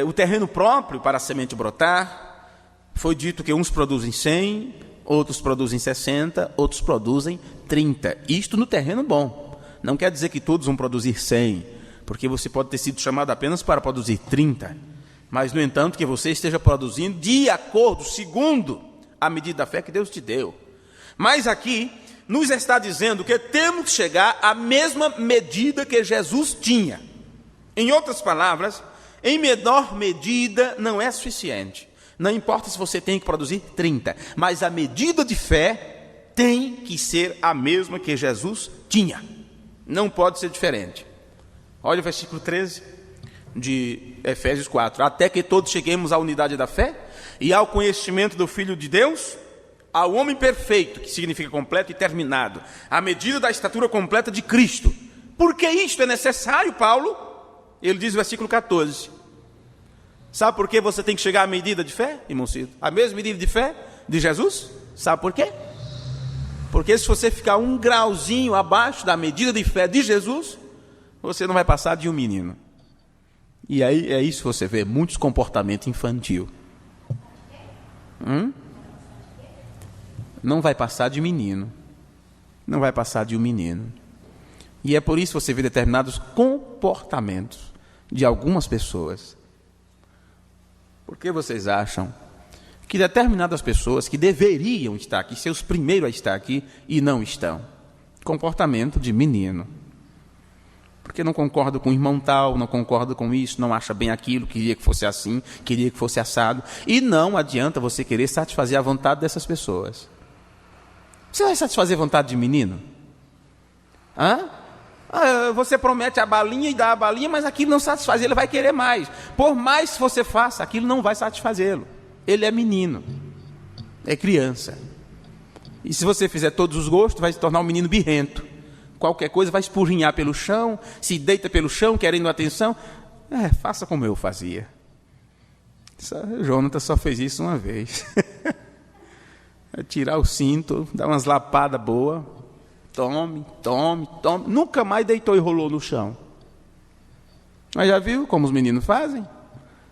o terreno próprio para a semente brotar, foi dito que uns produzem 100, outros produzem 60, outros produzem 30. Isto no terreno bom. Não quer dizer que todos vão produzir 100, porque você pode ter sido chamado apenas para produzir 30. Mas, no entanto, que você esteja produzindo de acordo, segundo a medida da fé que Deus te deu. Mas aqui nos está dizendo que temos que chegar à mesma medida que Jesus tinha. Em outras palavras, em menor medida não é suficiente. Não importa se você tem que produzir 30, mas a medida de fé tem que ser a mesma que Jesus tinha. Não pode ser diferente. Olha o versículo 13 de Efésios 4. Até que todos cheguemos à unidade da fé e ao conhecimento do Filho de Deus, ao homem perfeito, que significa completo e terminado, à medida da estatura completa de Cristo. Por que isto é necessário, Paulo? Ele diz no versículo 14. Sabe por que você tem que chegar à medida de fé, irmãozinho? A mesma medida de fé de Jesus? Sabe por quê? Porque se você ficar um grauzinho abaixo da medida de fé de Jesus, você não vai passar de um menino. E aí é isso que você vê, muitos comportamento infantil. Não vai passar de menino. Não vai passar de um menino. E é por isso que você vê determinados comportamentos de algumas pessoas. Por que vocês acham que determinadas pessoas que deveriam estar aqui, ser os primeiros a estar aqui, e não estão? Comportamento de menino. Porque não concordo com o irmão tal, não concordo com isso, não acha bem aquilo, queria que fosse assim, queria que fosse assado. E não adianta você querer satisfazer a vontade dessas pessoas. Você vai satisfazer a vontade de menino? Você promete a balinha e dá a balinha, mas aquilo não satisfaz, ele vai querer mais. Por mais que você faça, aquilo não vai satisfazê-lo. Ele é menino, é criança. E se você fizer todos os gostos, vai se tornar um menino birrento. Qualquer coisa vai espurrinhar pelo chão, se deita pelo chão, querendo atenção. Faça como eu fazia. Jonathan só fez isso uma vez. Tirar o cinto, dar umas lapadas boas. Tome. Nunca mais deitou e rolou no chão. Mas já viu como os meninos fazem?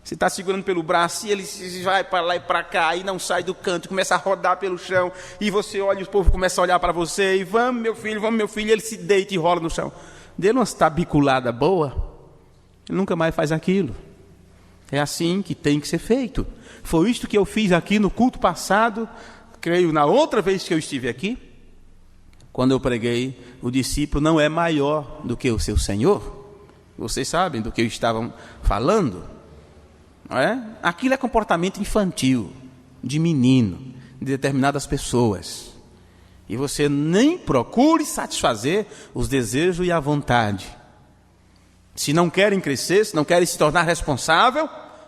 Você está segurando pelo braço e ele vai para lá e para cá e não sai do canto, começa a rodar pelo chão, e você olha e o povo começa a olhar para você, e vamos meu filho, e ele se deita e rola no chão. Dê uma tabiculada boa, ele nunca mais faz aquilo. É assim que tem que ser feito. Foi isto que eu fiz aqui no culto passado, creio na outra vez que eu estive aqui, quando eu preguei, o discípulo não é maior do que o seu Senhor. Vocês sabem do que eu estava falando, não é? Aquilo é comportamento infantil, de menino, de determinadas pessoas. E você nem procure satisfazer os desejos e a vontade. Se não querem crescer, se não querem se tornar responsável,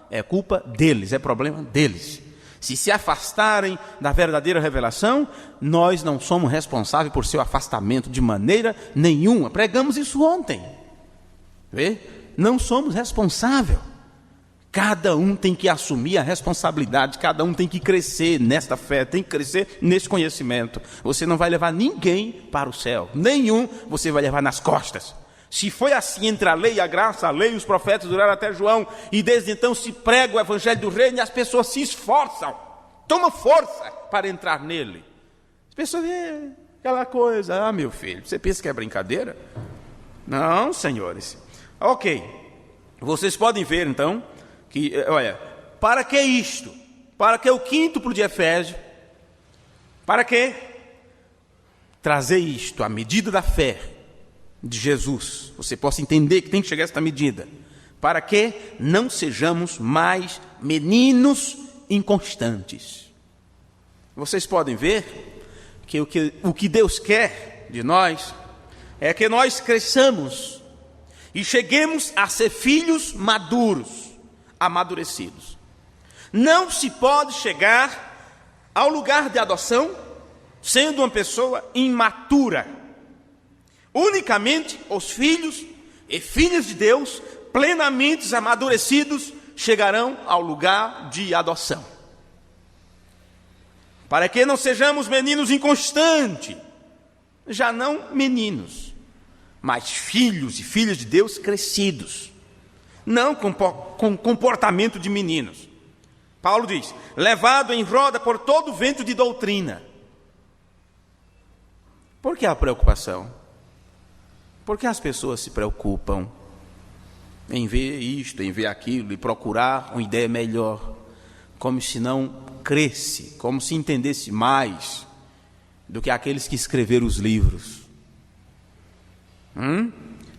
é culpa deles, é problema deles. Se afastarem da verdadeira revelação, nós não somos responsáveis por seu afastamento de maneira nenhuma. Pregamos isso ontem. Vê? Não somos responsáveis. Cada um tem que assumir a responsabilidade, cada um tem que crescer nesta fé, tem que crescer nesse conhecimento. Você não vai levar ninguém para o céu, nenhum você vai levar nas costas. Se foi assim entre a lei e a graça, a lei e os profetas duraram até João, e desde então se prega o evangelho do reino e as pessoas se esforçam, tomam força para entrar nele. As pessoa vê aquela coisa, meu filho, você pensa que é brincadeira? Não, senhores. Ok, vocês podem ver então, que, olha, para que isto? Para que o quíntuplo de Efésios? Para que trazer isto, a medida da fé de Jesus, você possa entender que tem que chegar a esta medida, para que não sejamos mais meninos inconstantes. Vocês podem ver que o que Deus quer de nós é que nós cresçamos e cheguemos a ser filhos maduros, amadurecidos. Não se pode chegar ao lugar de adoção sendo uma pessoa imatura. Unicamente os filhos e filhas de Deus, plenamente amadurecidos, chegarão ao lugar de adoção. Para que não sejamos meninos inconstantes, já não meninos, mas filhos e filhas de Deus crescidos, não com comportamento de meninos. Paulo diz, levado em roda por todo vento de doutrina. Por que a preocupação? Por que as pessoas se preocupam em ver isto, em ver aquilo, e procurar uma ideia melhor, como se não cresce, como se entendesse mais do que aqueles que escreveram os livros?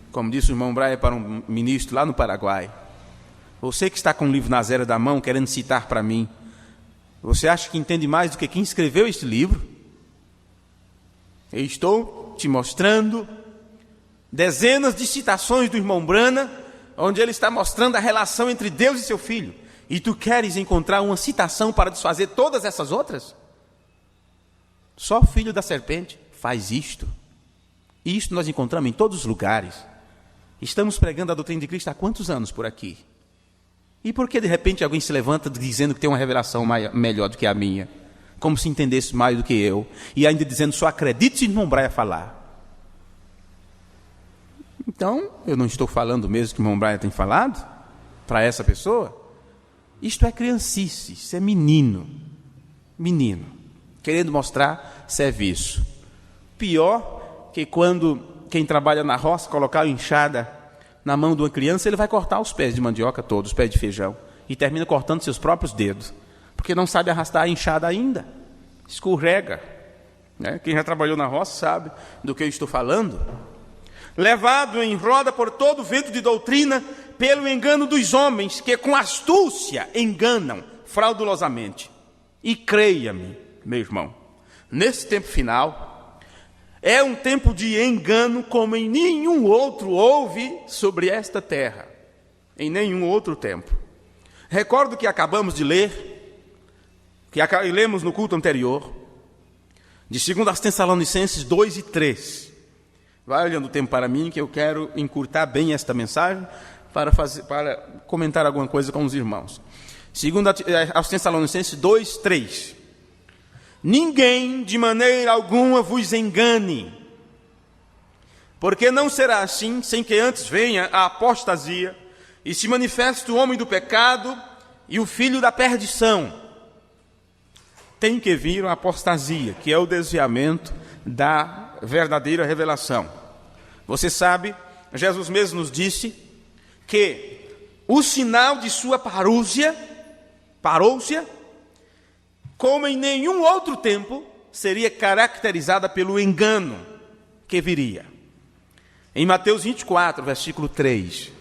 Como disse o irmão Braia para um ministro lá no Paraguai, você que está com o livro na zera da mão, querendo citar para mim, você acha que entende mais do que quem escreveu este livro? Eu estou te mostrando dezenas de citações do irmão Brana, onde ele está mostrando a relação entre Deus e seu filho. E tu queres encontrar uma citação para desfazer todas essas outras? Só o filho da serpente faz isto. E isto nós encontramos em todos os lugares. Estamos pregando a doutrina de Cristo há quantos anos por aqui? E por que de repente alguém se levanta dizendo que tem uma revelação melhor do que a minha? Como se entendesse mais do que eu. E ainda dizendo, só acredite se o irmão Braia falar. Então, eu não estou falando mesmo que o irmão Braia tem falado para essa pessoa. Isto é criancice, isso é menino, querendo mostrar serviço. Pior que quando quem trabalha na roça colocar a enxada na mão de uma criança, ele vai cortar os pés de mandioca todos, os pés de feijão, e termina cortando seus próprios dedos, porque não sabe arrastar a enxada ainda, escorrega. Quem já trabalhou na roça sabe do que eu estou falando. Levado em roda por todo vento de doutrina, pelo engano dos homens, que com astúcia enganam fraudulosamente. E creia-me, meu irmão, nesse tempo final, é um tempo de engano como em nenhum outro houve sobre esta terra, em nenhum outro tempo. Recordo que acabamos de ler, que lemos no culto anterior, de 2 Tessalonicenses 2 e 3. Vai olhando o tempo para mim, que eu quero encurtar bem esta mensagem para comentar alguma coisa com os irmãos. 2 Tessalonicenses 2, 3. Ninguém de maneira alguma vos engane, porque não será assim, sem que antes venha a apostasia e se manifeste o homem do pecado e o filho da perdição. Tem que vir a apostasia, que é o desviamento da verdadeira revelação. Você sabe, Jesus mesmo nos disse que o sinal de sua parousia, como em nenhum outro tempo, seria caracterizada pelo engano que viria. Em Mateus 24, versículo 3,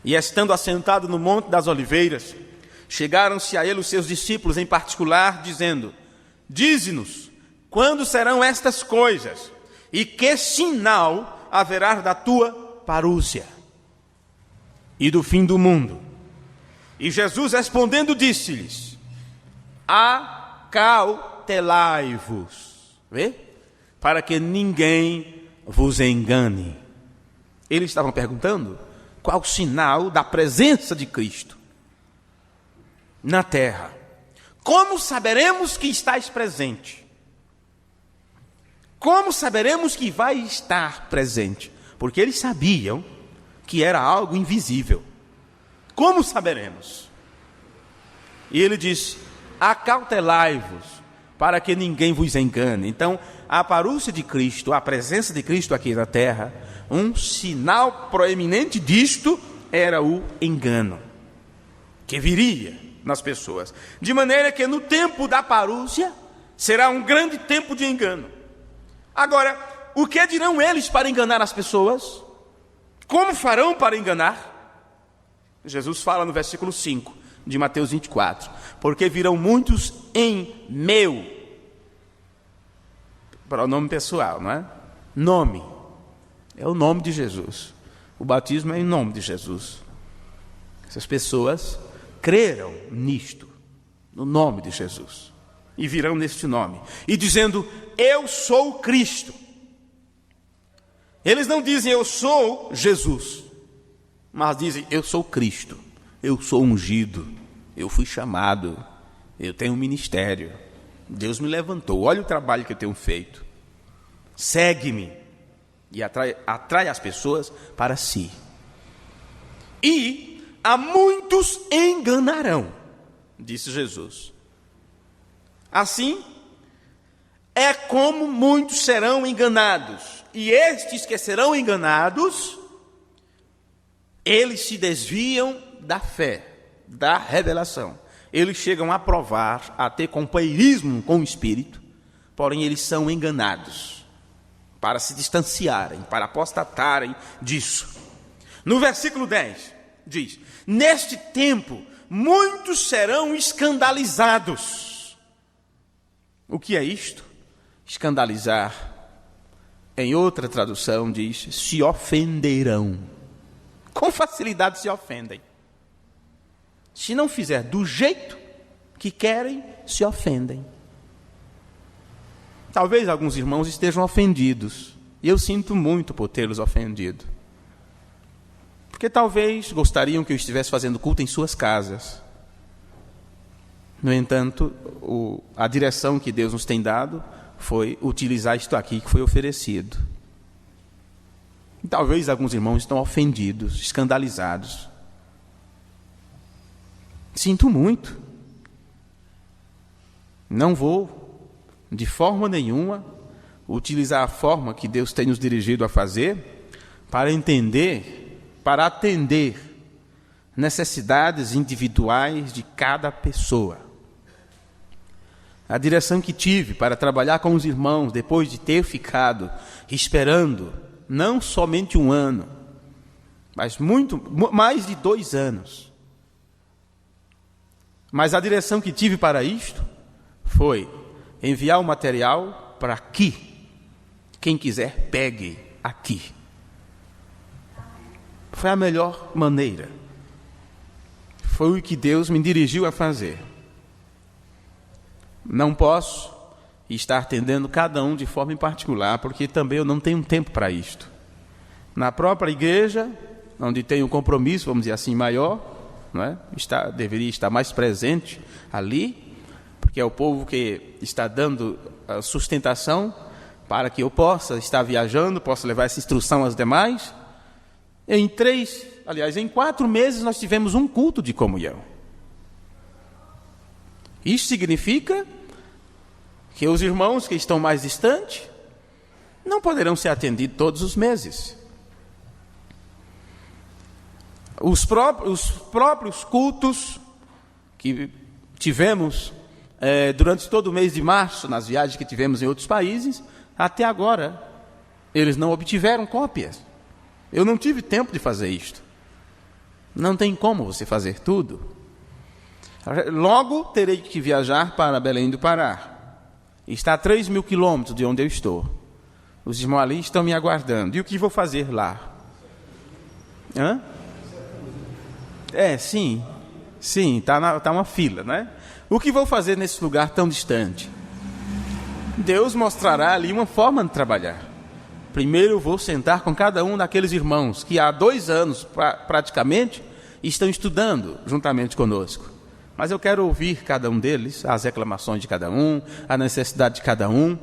e estando assentado no Monte das Oliveiras, chegaram-se a ele os seus discípulos em particular, dizendo, dize-nos, quando serão estas coisas? E que sinal haverá da tua parousia e do fim do mundo? E Jesus respondendo disse-lhes, acautelai-vos, para que ninguém vos engane. Eles estavam perguntando qual o sinal da presença de Cristo na terra. Como saberemos que estás presente? Como saberemos que vai estar presente? Porque eles sabiam que era algo invisível. Como saberemos? E ele disse, acautelai-vos, para que ninguém vos engane. Então, a parúcia de Cristo, a presença de Cristo aqui na terra, um sinal proeminente disto era o engano que viria nas pessoas. De maneira que no tempo da parúcia será um grande tempo de engano. Agora, o que dirão eles para enganar as pessoas? Como farão para enganar? Jesus fala no versículo 5 de Mateus 24: porque virão muitos em meu, para o nome pessoal, não é? Nome, é o nome de Jesus. O batismo é em nome de Jesus. Essas pessoas creram nisto, no nome de Jesus, e virão neste nome, e dizendo: eu sou Cristo. Eles não dizem eu sou Jesus, mas dizem eu sou Cristo, eu sou ungido, eu fui chamado, eu tenho um ministério, Deus me levantou, olha o trabalho que eu tenho feito, segue-me. E atrai as pessoas para si. E a muitos enganarão, disse Jesus. Assim, é como muitos serão enganados. E estes que serão enganados, eles se desviam da fé, da revelação. Eles chegam a provar, a ter companheirismo com o Espírito, porém eles são enganados, para se distanciarem, para apostatarem disso. No versículo 10, diz: neste tempo, muitos serão escandalizados. O que é isto? Escandalizar. Em outra tradução diz: se ofenderão. Com facilidade se ofendem. Se não fizer do jeito que querem, se ofendem. Talvez alguns irmãos estejam ofendidos, e eu sinto muito por tê-los ofendido. Porque talvez gostariam que eu estivesse fazendo culto em suas casas. No entanto, a direção que Deus nos tem dado foi utilizar isto aqui que foi oferecido. E talvez alguns irmãos estão ofendidos, escandalizados. Sinto muito. Não vou, de forma nenhuma, utilizar a forma que Deus tem nos dirigido a fazer para entender, para atender necessidades individuais de cada pessoa. A direção que tive para trabalhar com os irmãos, depois de ter ficado esperando, não somente 1 ano, mas mais de 2 anos. Mas a direção que tive para isto foi enviar o material para aqui. Quem quiser, pegue aqui. Foi a melhor maneira. Foi o que Deus me dirigiu a fazer. Não posso estar atendendo cada um de forma em particular, porque também eu não tenho tempo para isto. Na própria igreja, onde tenho um compromisso, vamos dizer assim, maior, não é? Deveria estar mais presente ali, porque é o povo que está dando a sustentação para que eu possa estar viajando, possa levar essa instrução aos demais. Em 4 meses nós tivemos um culto de comunhão. Isso significa que os irmãos que estão mais distantes não poderão ser atendidos todos os meses. Os próprios cultos que tivemos durante todo o mês de março, nas viagens que tivemos em outros países, até agora, eles não obtiveram cópias. Eu não tive tempo de fazer isto. Não tem como você fazer tudo. Logo terei que viajar para Belém do Pará. Está a 3.000 quilômetros de onde eu estou. Os irmãos ali estão me aguardando. E o que vou fazer lá? Hã? Sim, está uma fila, né? O que vou fazer nesse lugar tão distante? Deus mostrará ali uma forma de trabalhar. Primeiro eu vou sentar com cada um daqueles irmãos que há 2 anos praticamente estão estudando juntamente conosco. Mas eu quero ouvir cada um deles, as reclamações de cada um, a necessidade de cada um,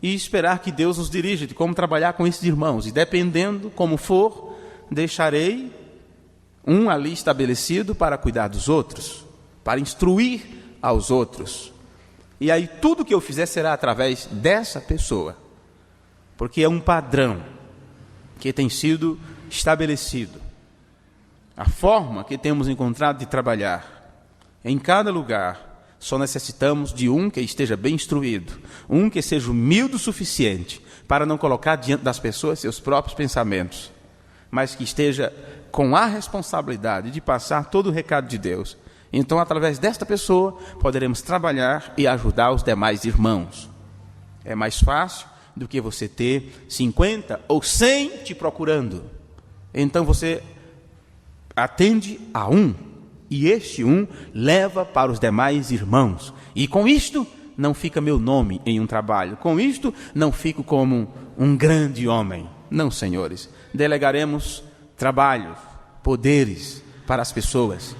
e esperar que Deus nos dirija de como trabalhar com esses irmãos. E dependendo como for, deixarei um ali estabelecido para cuidar dos outros, para instruir aos outros. E aí tudo que eu fizer será através dessa pessoa, porque é um padrão que tem sido estabelecido. A forma que temos encontrado de trabalhar. Em cada lugar, só necessitamos de um que esteja bem instruído, um que seja humilde o suficiente para não colocar diante das pessoas seus próprios pensamentos, mas que esteja com a responsabilidade de passar todo o recado de Deus. Então, através desta pessoa, poderemos trabalhar e ajudar os demais irmãos. É mais fácil do que você ter 50 ou 100 te procurando. Então, você atende a um, e este um leva para os demais irmãos. E com isto, não fica meu nome em um trabalho. Com isto, não fico como um grande homem. Não, senhores. Delegaremos trabalhos, poderes para as pessoas,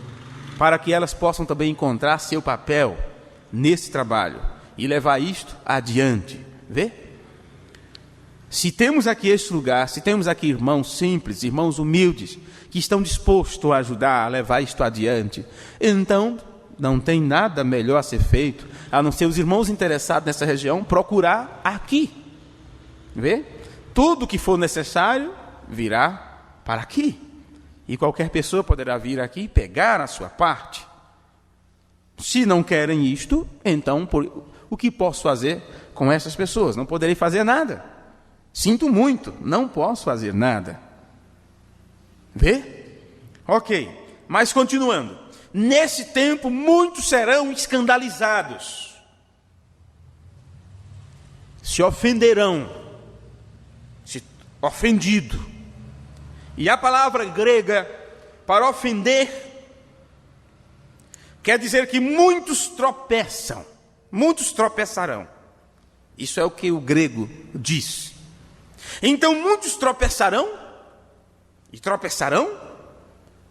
para que elas possam também encontrar seu papel nesse trabalho e levar isto adiante. Vê? Se temos aqui este lugar, se temos aqui irmãos simples, irmãos humildes, que estão dispostos a ajudar a levar isto adiante, então não tem nada melhor a ser feito, a não ser os irmãos interessados nessa região procurar aqui. Vê? Tudo que for necessário virá para aqui. E qualquer pessoa poderá vir aqui e pegar a sua parte. Se não querem isto, então o que posso fazer com essas pessoas? Não poderei fazer nada. Sinto muito, não posso fazer nada. Vê? Ok, mas continuando. Nesse tempo, muitos serão escandalizados. Se ofenderão. Ofendido. E a palavra grega para ofender quer dizer que muitos tropeçam, muitos tropeçarão. Isso é o que o grego diz. Então muitos tropeçarão e tropeçarão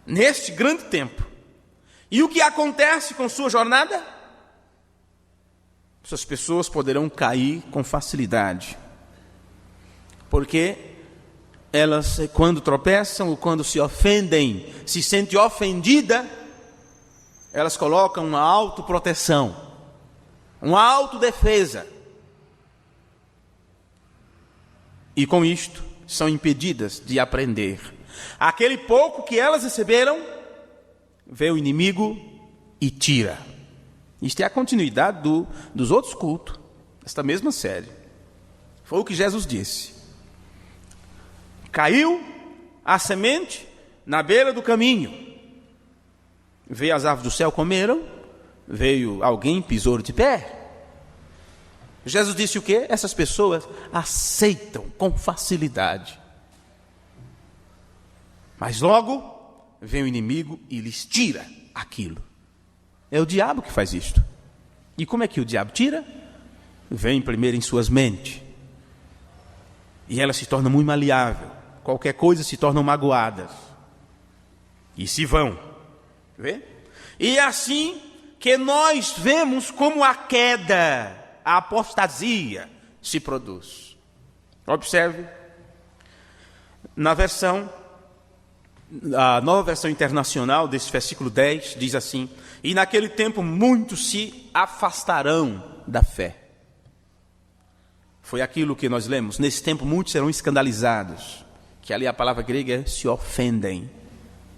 neste grande tempo. E o que acontece com sua jornada? Essas pessoas poderão cair com facilidade, porque elas, quando tropeçam ou quando se ofendem, se sentem ofendidas, elas colocam uma autoproteção, uma autodefesa. E com isto, são impedidas de aprender. Aquele pouco que elas receberam, vê o inimigo e tira. Isto é a continuidade dos outros cultos, desta mesma série. Foi o que Jesus disse. Caiu a semente na beira do caminho. Veio as aves do céu, comeram. Veio alguém, pisou de pé. Jesus disse o quê? Essas pessoas aceitam com facilidade. Mas logo vem o inimigo e lhes tira aquilo. É o diabo que faz isto. E como é que o diabo tira? Vem primeiro em suas mentes. E ela se torna muito maleável. Qualquer coisa se tornam magoadas. E se vão. Vê? E é assim que nós vemos como a queda, a apostasia se produz. Observe. A nova versão internacional desse versículo 10 diz assim: e naquele tempo muitos se afastarão da fé. Foi aquilo que nós lemos. Nesse tempo muitos serão escandalizados. Que ali a palavra grega é se ofendem.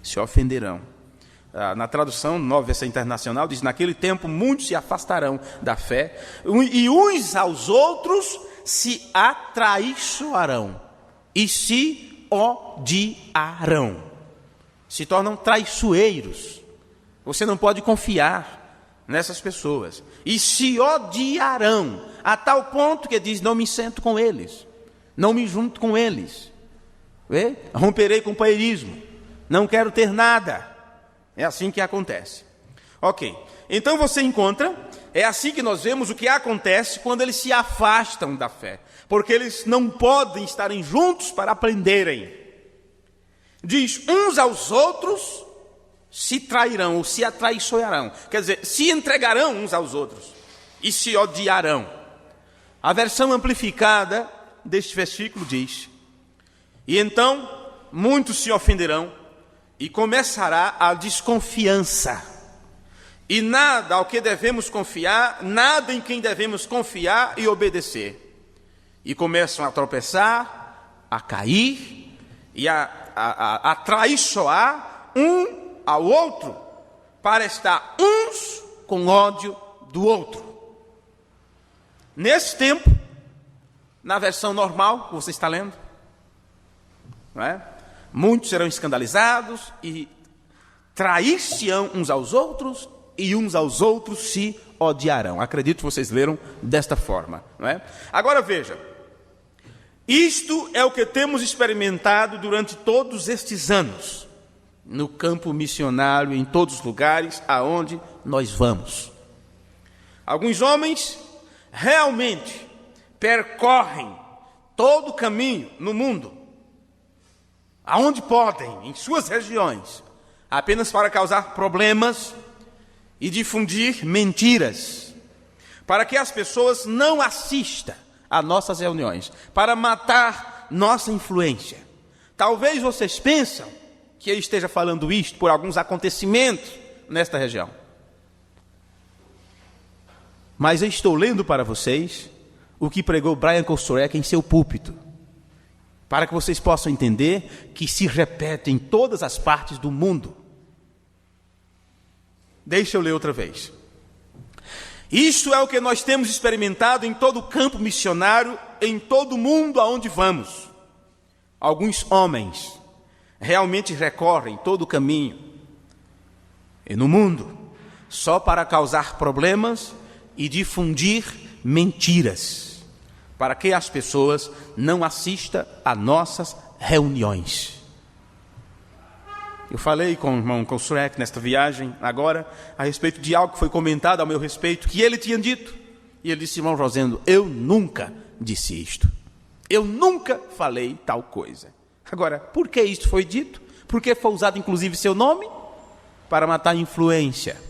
Se ofenderão. Na tradução, nova versão internacional, diz: naquele tempo muitos se afastarão da fé. E uns aos outros se atraiçoarão. E se odiarão. Se tornam traiçoeiros. Você não pode confiar nessas pessoas. E se odiarão, a tal ponto que diz: não me sento com eles, não me junto com eles. Vê? Romperei companheirismo, não quero ter nada. É assim que acontece. Ok, então você encontra, é assim que nós vemos o que acontece quando eles se afastam da fé. Porque eles não podem estarem juntos para aprenderem. Diz: uns aos outros se trairão ou se atraiçoarão. Quer dizer, se entregarão uns aos outros e se odiarão. A versão amplificada deste versículo diz: e então muitos se ofenderão e começará a desconfiança. e nada ao que devemos confiar, nada em quem devemos confiar e obedecer. E começam a tropeçar, a cair e a traiçoar um ao outro, para estar uns com ódio do outro. Nesse tempo, na versão normal que você está lendo, não é? Muitos serão escandalizados e trair-se-ão uns aos outros, e uns aos outros se odiarão. Acredito que vocês leram desta forma, não é? Agora veja, isto é o que temos experimentado durante todos estes anos, no campo missionário, em todos os lugares aonde nós vamos. Alguns homens realmente percorrem todo o caminho no mundo, aonde podem, em suas regiões, apenas para causar problemas e difundir mentiras, para que as pessoas não assistam a nossas reuniões, para matar nossa influência. Talvez vocês pensam que eu esteja falando isto por alguns acontecimentos nesta região. Mas eu estou lendo para vocês o que pregou Brian Kostrek em seu púlpito, para que vocês possam entender que se repete em todas as partes do mundo. Deixa eu ler outra vez. Isso é o que nós temos experimentado em todo o campo missionário, em todo o mundo aonde vamos. Alguns homens realmente recorrem todo o caminho e no mundo só para causar problemas e difundir mentiras, para que as pessoas não assistam a nossas reuniões. Eu falei com o irmão Kostrek nesta viagem agora a respeito de algo que foi comentado ao meu respeito, que ele tinha dito. E ele disse: irmão Rosendo, eu nunca disse isto. Eu nunca falei tal coisa. Agora, por que isto foi dito? Por que foi usado inclusive seu nome? Para matar influência.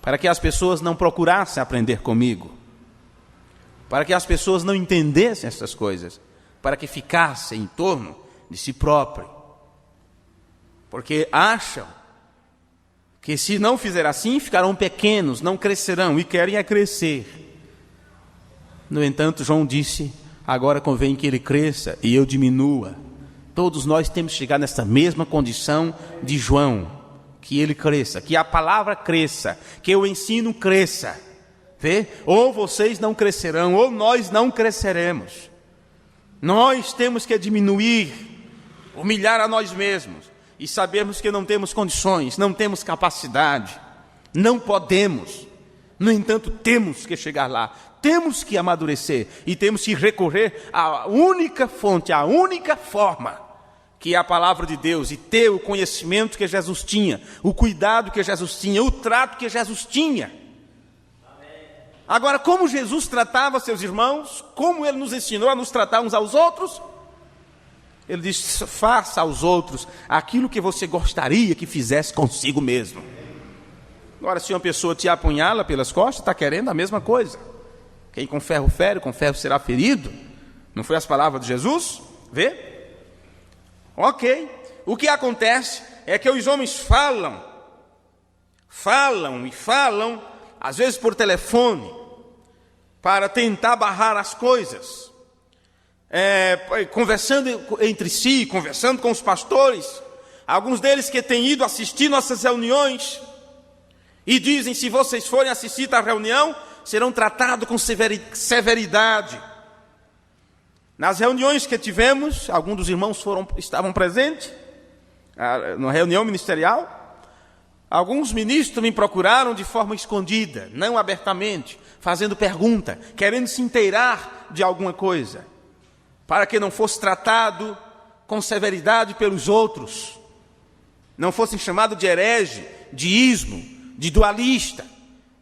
Para que as pessoas não procurassem aprender comigo. Para que as pessoas não entendessem essas coisas. Para que ficassem em torno de si próprio. Porque acham que se não fizer assim, ficarão pequenos, não crescerão, e querem é crescer. No entanto, João disse: agora convém que ele cresça e eu diminua. Todos nós temos que chegar nessa mesma condição de João, que ele cresça, que a palavra cresça, que o ensino cresça. Vê? Ou vocês não crescerão, ou nós não cresceremos. Nós temos que diminuir, humilhar a nós mesmos. E sabemos que não temos condições, não temos capacidade, não podemos. No entanto, temos que chegar lá, temos que amadurecer e temos que recorrer à única fonte, à única forma, que é a palavra de Deus, e ter o conhecimento que Jesus tinha, o cuidado que Jesus tinha, o trato que Jesus tinha. Agora, como Jesus tratava seus irmãos, como ele nos ensinou a nos tratar uns aos outros, ele diz: faça aos outros aquilo que você gostaria que fizesse consigo mesmo. Agora, se uma pessoa te apunhala pelas costas, está querendo a mesma coisa. Quem com ferro fere, com ferro será ferido. Não foi as palavras de Jesus? Vê? Ok. O que acontece é que os homens falam, às vezes por telefone, para tentar barrar as coisas. Conversando entre si, conversando com os pastores, alguns deles que têm ido assistir nossas reuniões, e dizem: se vocês forem assistir a reunião, serão tratados com severidade. Nas reuniões que tivemos, alguns dos irmãos estavam presentes, na reunião ministerial. Alguns ministros me procuraram de forma escondida, não abertamente, fazendo pergunta, querendo se inteirar de alguma coisa, para que não fosse tratado com severidade pelos outros, não fossem chamados de herege, de ismo, de dualista,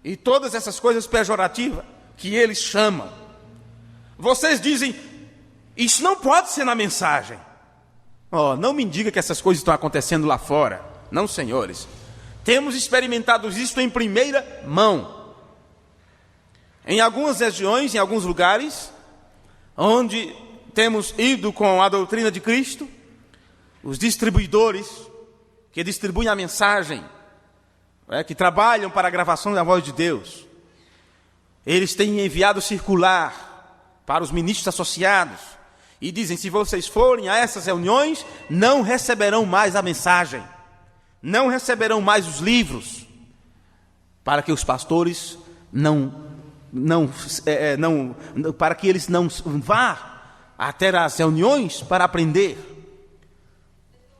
e todas essas coisas pejorativas que eles chamam. Vocês dizem: isso não pode ser na mensagem. Não me diga que essas coisas estão acontecendo lá fora. Não, senhores. Temos experimentado isso em primeira mão. Em algumas regiões, em alguns lugares, onde temos ido com a doutrina de Cristo, os distribuidores que distribuem a mensagem que trabalham para a gravação da voz de Deus, eles têm enviado circular para os ministros associados e dizem: se vocês forem a essas reuniões, não receberão mais a mensagem, não receberão mais os livros, para que os pastores para que eles não vá até as reuniões para aprender.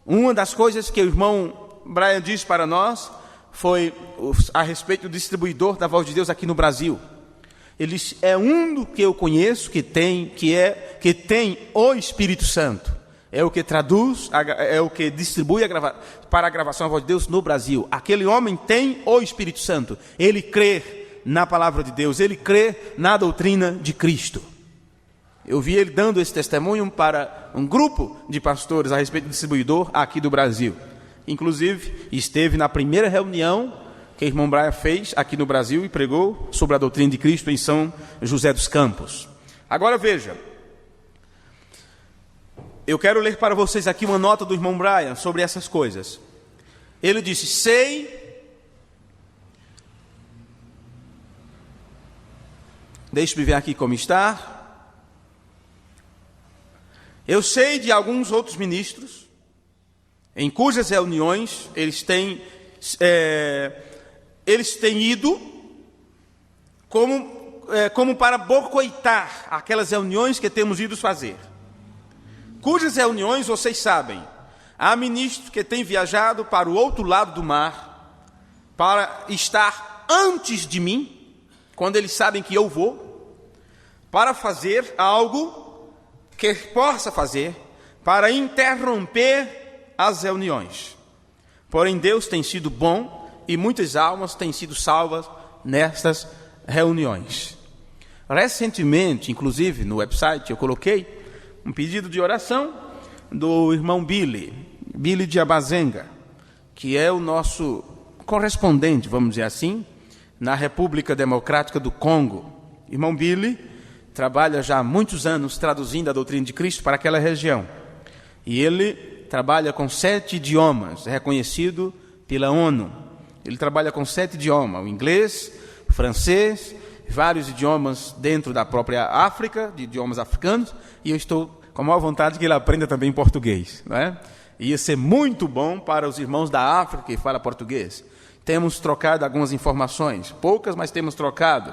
Uma das coisas que o irmão Brian disse para nós foi a respeito do distribuidor da voz de Deus aqui no Brasil. Ele disse: é um que eu conheço que tem o Espírito Santo. É o que traduz, é o que distribui para a gravação da voz de Deus no Brasil. Aquele homem tem o Espírito Santo. Ele crê na palavra de Deus, ele crê na doutrina de Cristo. Eu vi ele dando esse testemunho para um grupo de pastores a respeito do distribuidor aqui do Brasil. Inclusive, esteve na primeira reunião que o irmão Brian fez aqui no Brasil e pregou sobre a doutrina de Cristo em São José dos Campos. Agora veja, eu quero ler para vocês aqui uma nota do irmão Brian sobre essas coisas. Ele disse: deixe-me ver aqui como está. Eu sei de alguns outros ministros em cujas reuniões eles têm ido como para boicotar aquelas reuniões que temos ido fazer. Cujas reuniões, vocês sabem, há ministros que têm viajado para o outro lado do mar para estar antes de mim, quando eles sabem que eu vou, para fazer algo que possa fazer para interromper as reuniões. Porém, Deus tem sido bom e muitas almas têm sido salvas nestas reuniões. Recentemente, inclusive no website, eu coloquei um pedido de oração do irmão Billy de Abazenga, que é o nosso correspondente, vamos dizer assim, na República Democrática do Congo. Irmão Billy trabalha já há muitos anos traduzindo a doutrina de Cristo para aquela região. E ele trabalha com 7 idiomas, reconhecido pela ONU. Ele trabalha com 7 idiomas, o inglês, o francês, vários idiomas dentro da própria África, de idiomas africanos, e eu estou com a maior vontade que ele aprenda também português, não é? Ia ser muito bom para os irmãos da África que falam português. Temos trocado algumas informações, poucas, mas temos trocado.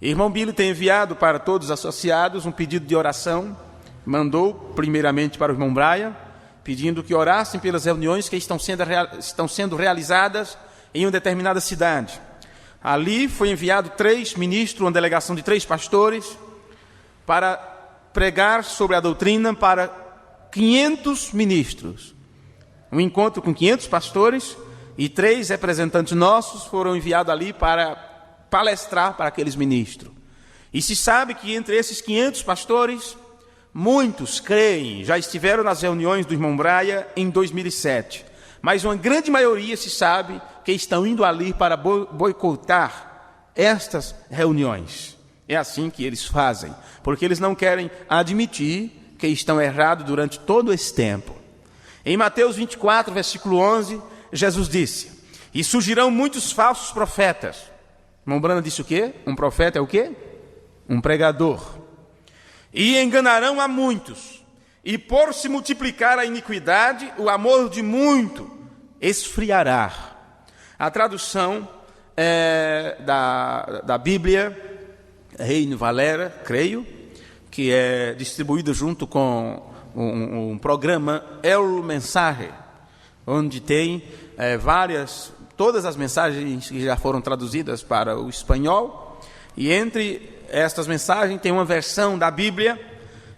Irmão Billy tem enviado para todos os associados um pedido de oração, mandou primeiramente para o irmão Brian, pedindo que orassem pelas reuniões que estão sendo realizadas em uma determinada cidade. Ali foi enviado 3 ministros, uma delegação de 3 pastores, para pregar sobre a doutrina para 500 ministros. Um encontro com 500 pastores e 3 representantes nossos foram enviados ali para palestrar para aqueles ministros. E se sabe que entre esses 500 pastores, muitos creem, já estiveram nas reuniões do irmão Brian em 2007. Mas uma grande maioria se sabe que estão indo ali para boicotar estas reuniões. É assim que eles fazem, porque eles não querem admitir que estão errados durante todo esse tempo. Em Mateus 24, versículo 11, Jesus disse: e surgirão muitos falsos profetas. Irmão Brana disse o quê? Um profeta é o quê? Um pregador. E enganarão a muitos. E por se multiplicar a iniquidade, o amor de muito esfriará. A tradução da Bíblia, Reino Valera, creio, que é distribuída junto com um programa El Mensaje, onde tem todas as mensagens que já foram traduzidas para o espanhol, e entre estas mensagens tem uma versão da Bíblia,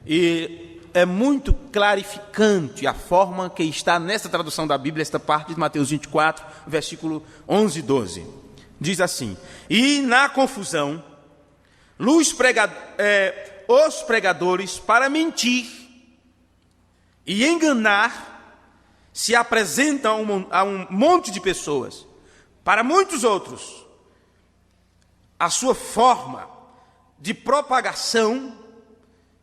e é muito clarificante a forma que está nessa tradução da Bíblia, esta parte de Mateus 24, versículo 11 e 12. Diz assim: e na confusão, os pregadores, para mentir e enganar, se apresentam a um monte de pessoas. Para muitos outros, a sua forma de propagação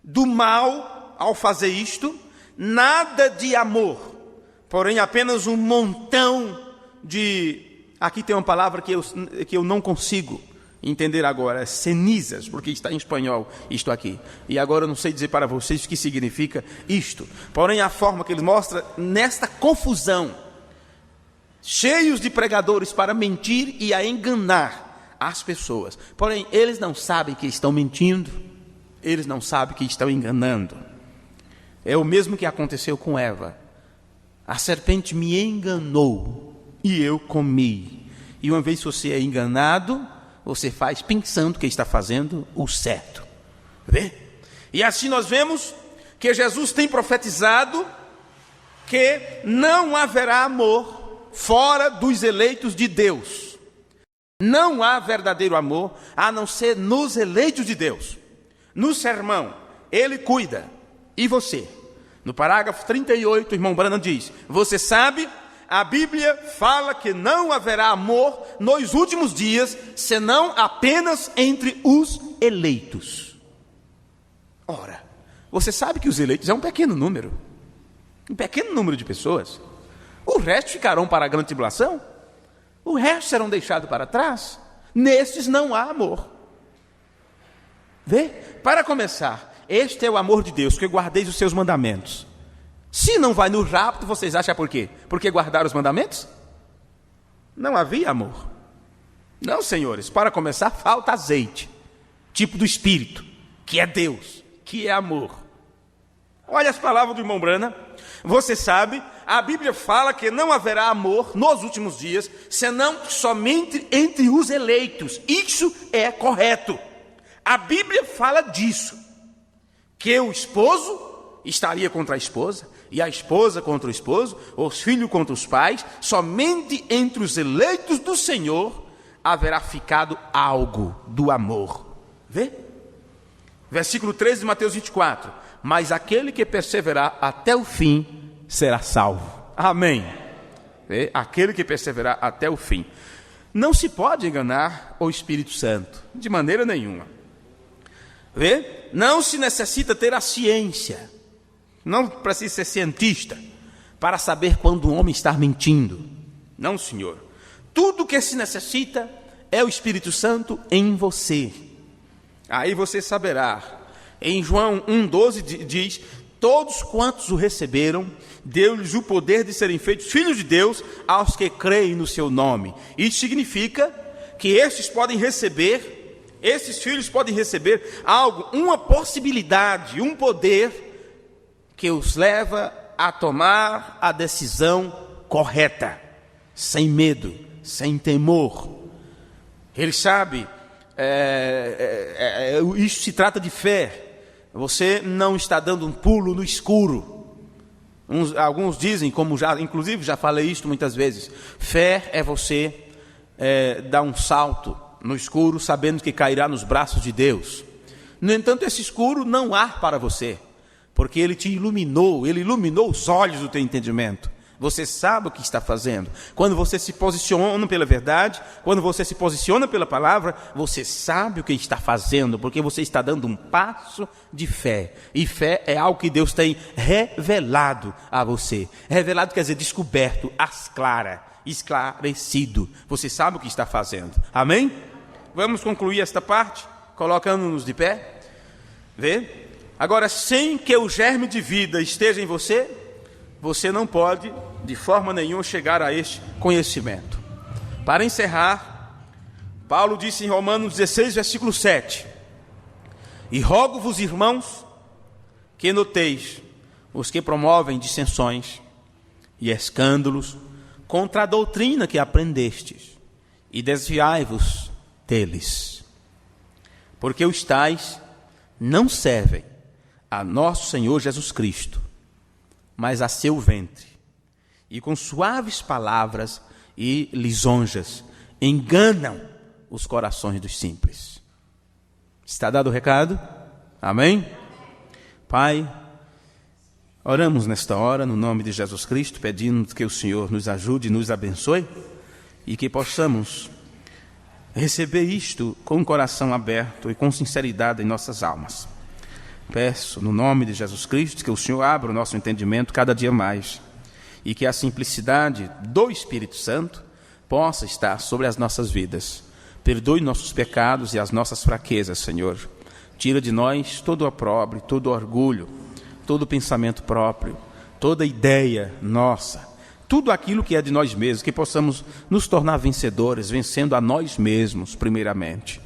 do mal ao fazer isto, nada de amor, porém apenas um montão de aqui tem uma palavra que eu não consigo entender agora, é cenizas, porque está em espanhol isto aqui. E agora eu não sei dizer para vocês o que significa isto. Porém, a forma que ele mostra nesta confusão, cheios de pregadores para mentir e a enganar as pessoas. Porém, eles não sabem que estão mentindo, eles não sabem que estão enganando. É o mesmo que aconteceu com Eva. A serpente me enganou e eu comi. E uma vez que você é enganado, você faz pensando que está fazendo o certo. Vê? E assim nós vemos que Jesus tem profetizado que não haverá amor fora dos eleitos de Deus. Não há verdadeiro amor a não ser nos eleitos de Deus. No sermão, ele cuida. E você? No parágrafo 38, o irmão Branham diz: você sabe, a Bíblia fala que não haverá amor nos últimos dias, senão apenas entre os eleitos. Ora, você sabe que os eleitos é um pequeno número de pessoas. O resto ficarão para a grande tribulação, o resto serão deixados para trás. Nestes não há amor. Vê? Para começar, este é o amor de Deus, que guardeis os seus mandamentos. Se não vai no rapto, vocês acham por quê? Porque guardaram os mandamentos? Não havia amor. Não, senhores, para começar, falta azeite, tipo do Espírito, que é Deus, que é amor. Olha as palavras do irmão Branham. Você sabe, a Bíblia fala que não haverá amor nos últimos dias, senão somente entre os eleitos. Isso é correto. A Bíblia fala disso, que o esposo estaria contra a esposa, e a esposa contra o esposo, os filhos contra os pais. Somente entre os eleitos do Senhor haverá ficado algo do amor. Vê? Versículo 13 de Mateus 24. Mas aquele que perseverar até o fim será salvo. Amém. Vê? Aquele que perseverar até o fim. Não se pode enganar o Espírito Santo, de maneira nenhuma. Vê? Não se necessita ter a ciência. Não precisa ser cientista para saber quando um homem está mentindo. Não, senhor. Tudo o que se necessita é o Espírito Santo em você. Aí você saberá. Em João 1,12 diz: todos quantos o receberam, deu-lhes o poder de serem feitos filhos de Deus aos que creem no seu nome. Isso significa que esses filhos podem receber algo, uma possibilidade, um poder que os leva a tomar a decisão correta, sem medo, sem temor. Ele sabe, isso se trata de fé. Você não está dando um pulo no escuro. Alguns dizem, inclusive já falei isso muitas vezes, fé é você dar um salto no escuro, sabendo que cairá nos braços de Deus. No entanto, esse escuro não há para você, porque ele te iluminou, ele iluminou os olhos do teu entendimento. Você sabe o que está fazendo. Quando você se posiciona pela verdade, quando você se posiciona pela palavra, você sabe o que está fazendo, porque você está dando um passo de fé. E fé é algo que Deus tem revelado a você. Revelado quer dizer descoberto, às claras, esclarecido. Você sabe o que está fazendo. Amém? Vamos concluir esta parte, colocando-nos de pé. Vê? Agora, sem que o germe de vida esteja em você, você não pode, de forma nenhuma, chegar a este conhecimento. Para encerrar, Paulo disse em Romanos 16, versículo 7: e rogo-vos, irmãos, que noteis os que promovem dissensões e escândalos contra a doutrina que aprendestes, e desviai-vos deles, porque os tais não servem a nosso Senhor Jesus Cristo, mas a seu ventre, e com suaves palavras e lisonjas enganam os corações dos simples. Está dado o recado? Amém? Pai, oramos nesta hora no nome de Jesus Cristo, pedindo que o Senhor nos ajude e nos abençoe, e que possamos receber isto com o coração aberto e com sinceridade em nossas almas. Peço, no nome de Jesus Cristo, que o Senhor abra o nosso entendimento cada dia mais, e que a simplicidade do Espírito Santo possa estar sobre as nossas vidas. Perdoe nossos pecados e as nossas fraquezas, Senhor. Tira de nós todo o opróbrio, todo o orgulho, todo o pensamento próprio, toda ideia nossa, tudo aquilo que é de nós mesmos, que possamos nos tornar vencedores, vencendo a nós mesmos primeiramente.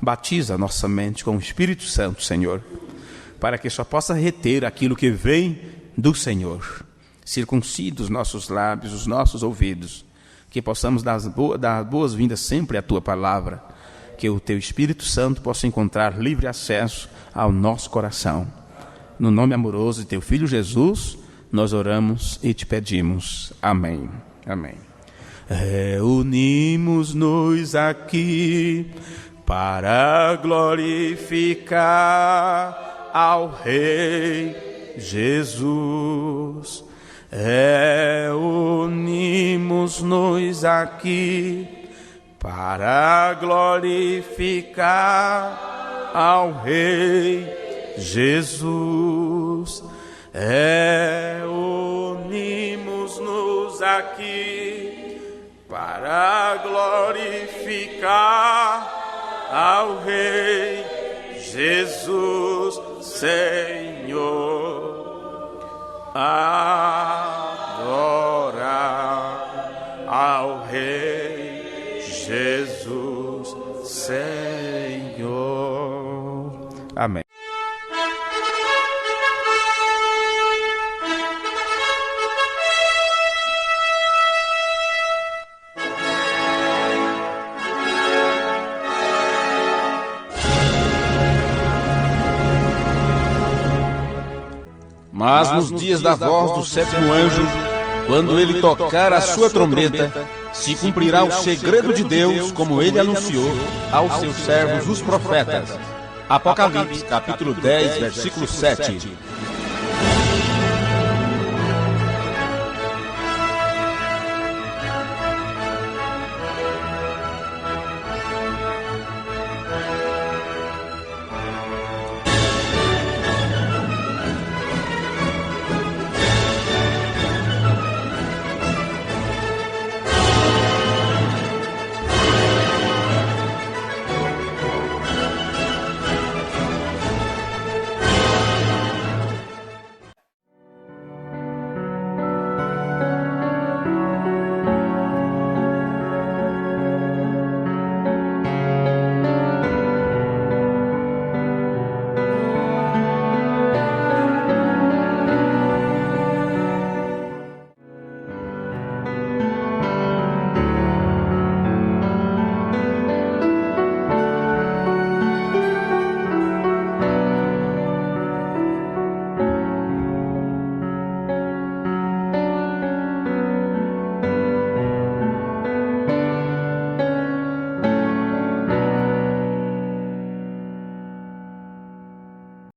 Batiza a nossa mente com o Espírito Santo, Senhor, para que só possa reter aquilo que vem do Senhor. Circuncida os nossos lábios, os nossos ouvidos, que possamos dar boas-vindas sempre à Tua palavra, que o Teu Espírito Santo possa encontrar livre acesso ao nosso coração. No nome amoroso de Teu Filho Jesus, nós oramos e te pedimos. Amém. Amém. Reunimos-nos aqui para glorificar ao Rei Jesus. Reunimos-nos aqui para glorificar ao Rei Jesus. Reunimos-nos aqui para glorificar ao Rei Jesus, Senhor. Adorar ao Rei Jesus, Senhor. Amém. Mas nos dias da voz do sétimo anjo, quando ele tocar a sua trombeta, se cumprirá o segredo de Deus, como ele anunciou aos seus servos os profetas. Apocalipse, capítulo 10, versículo 7.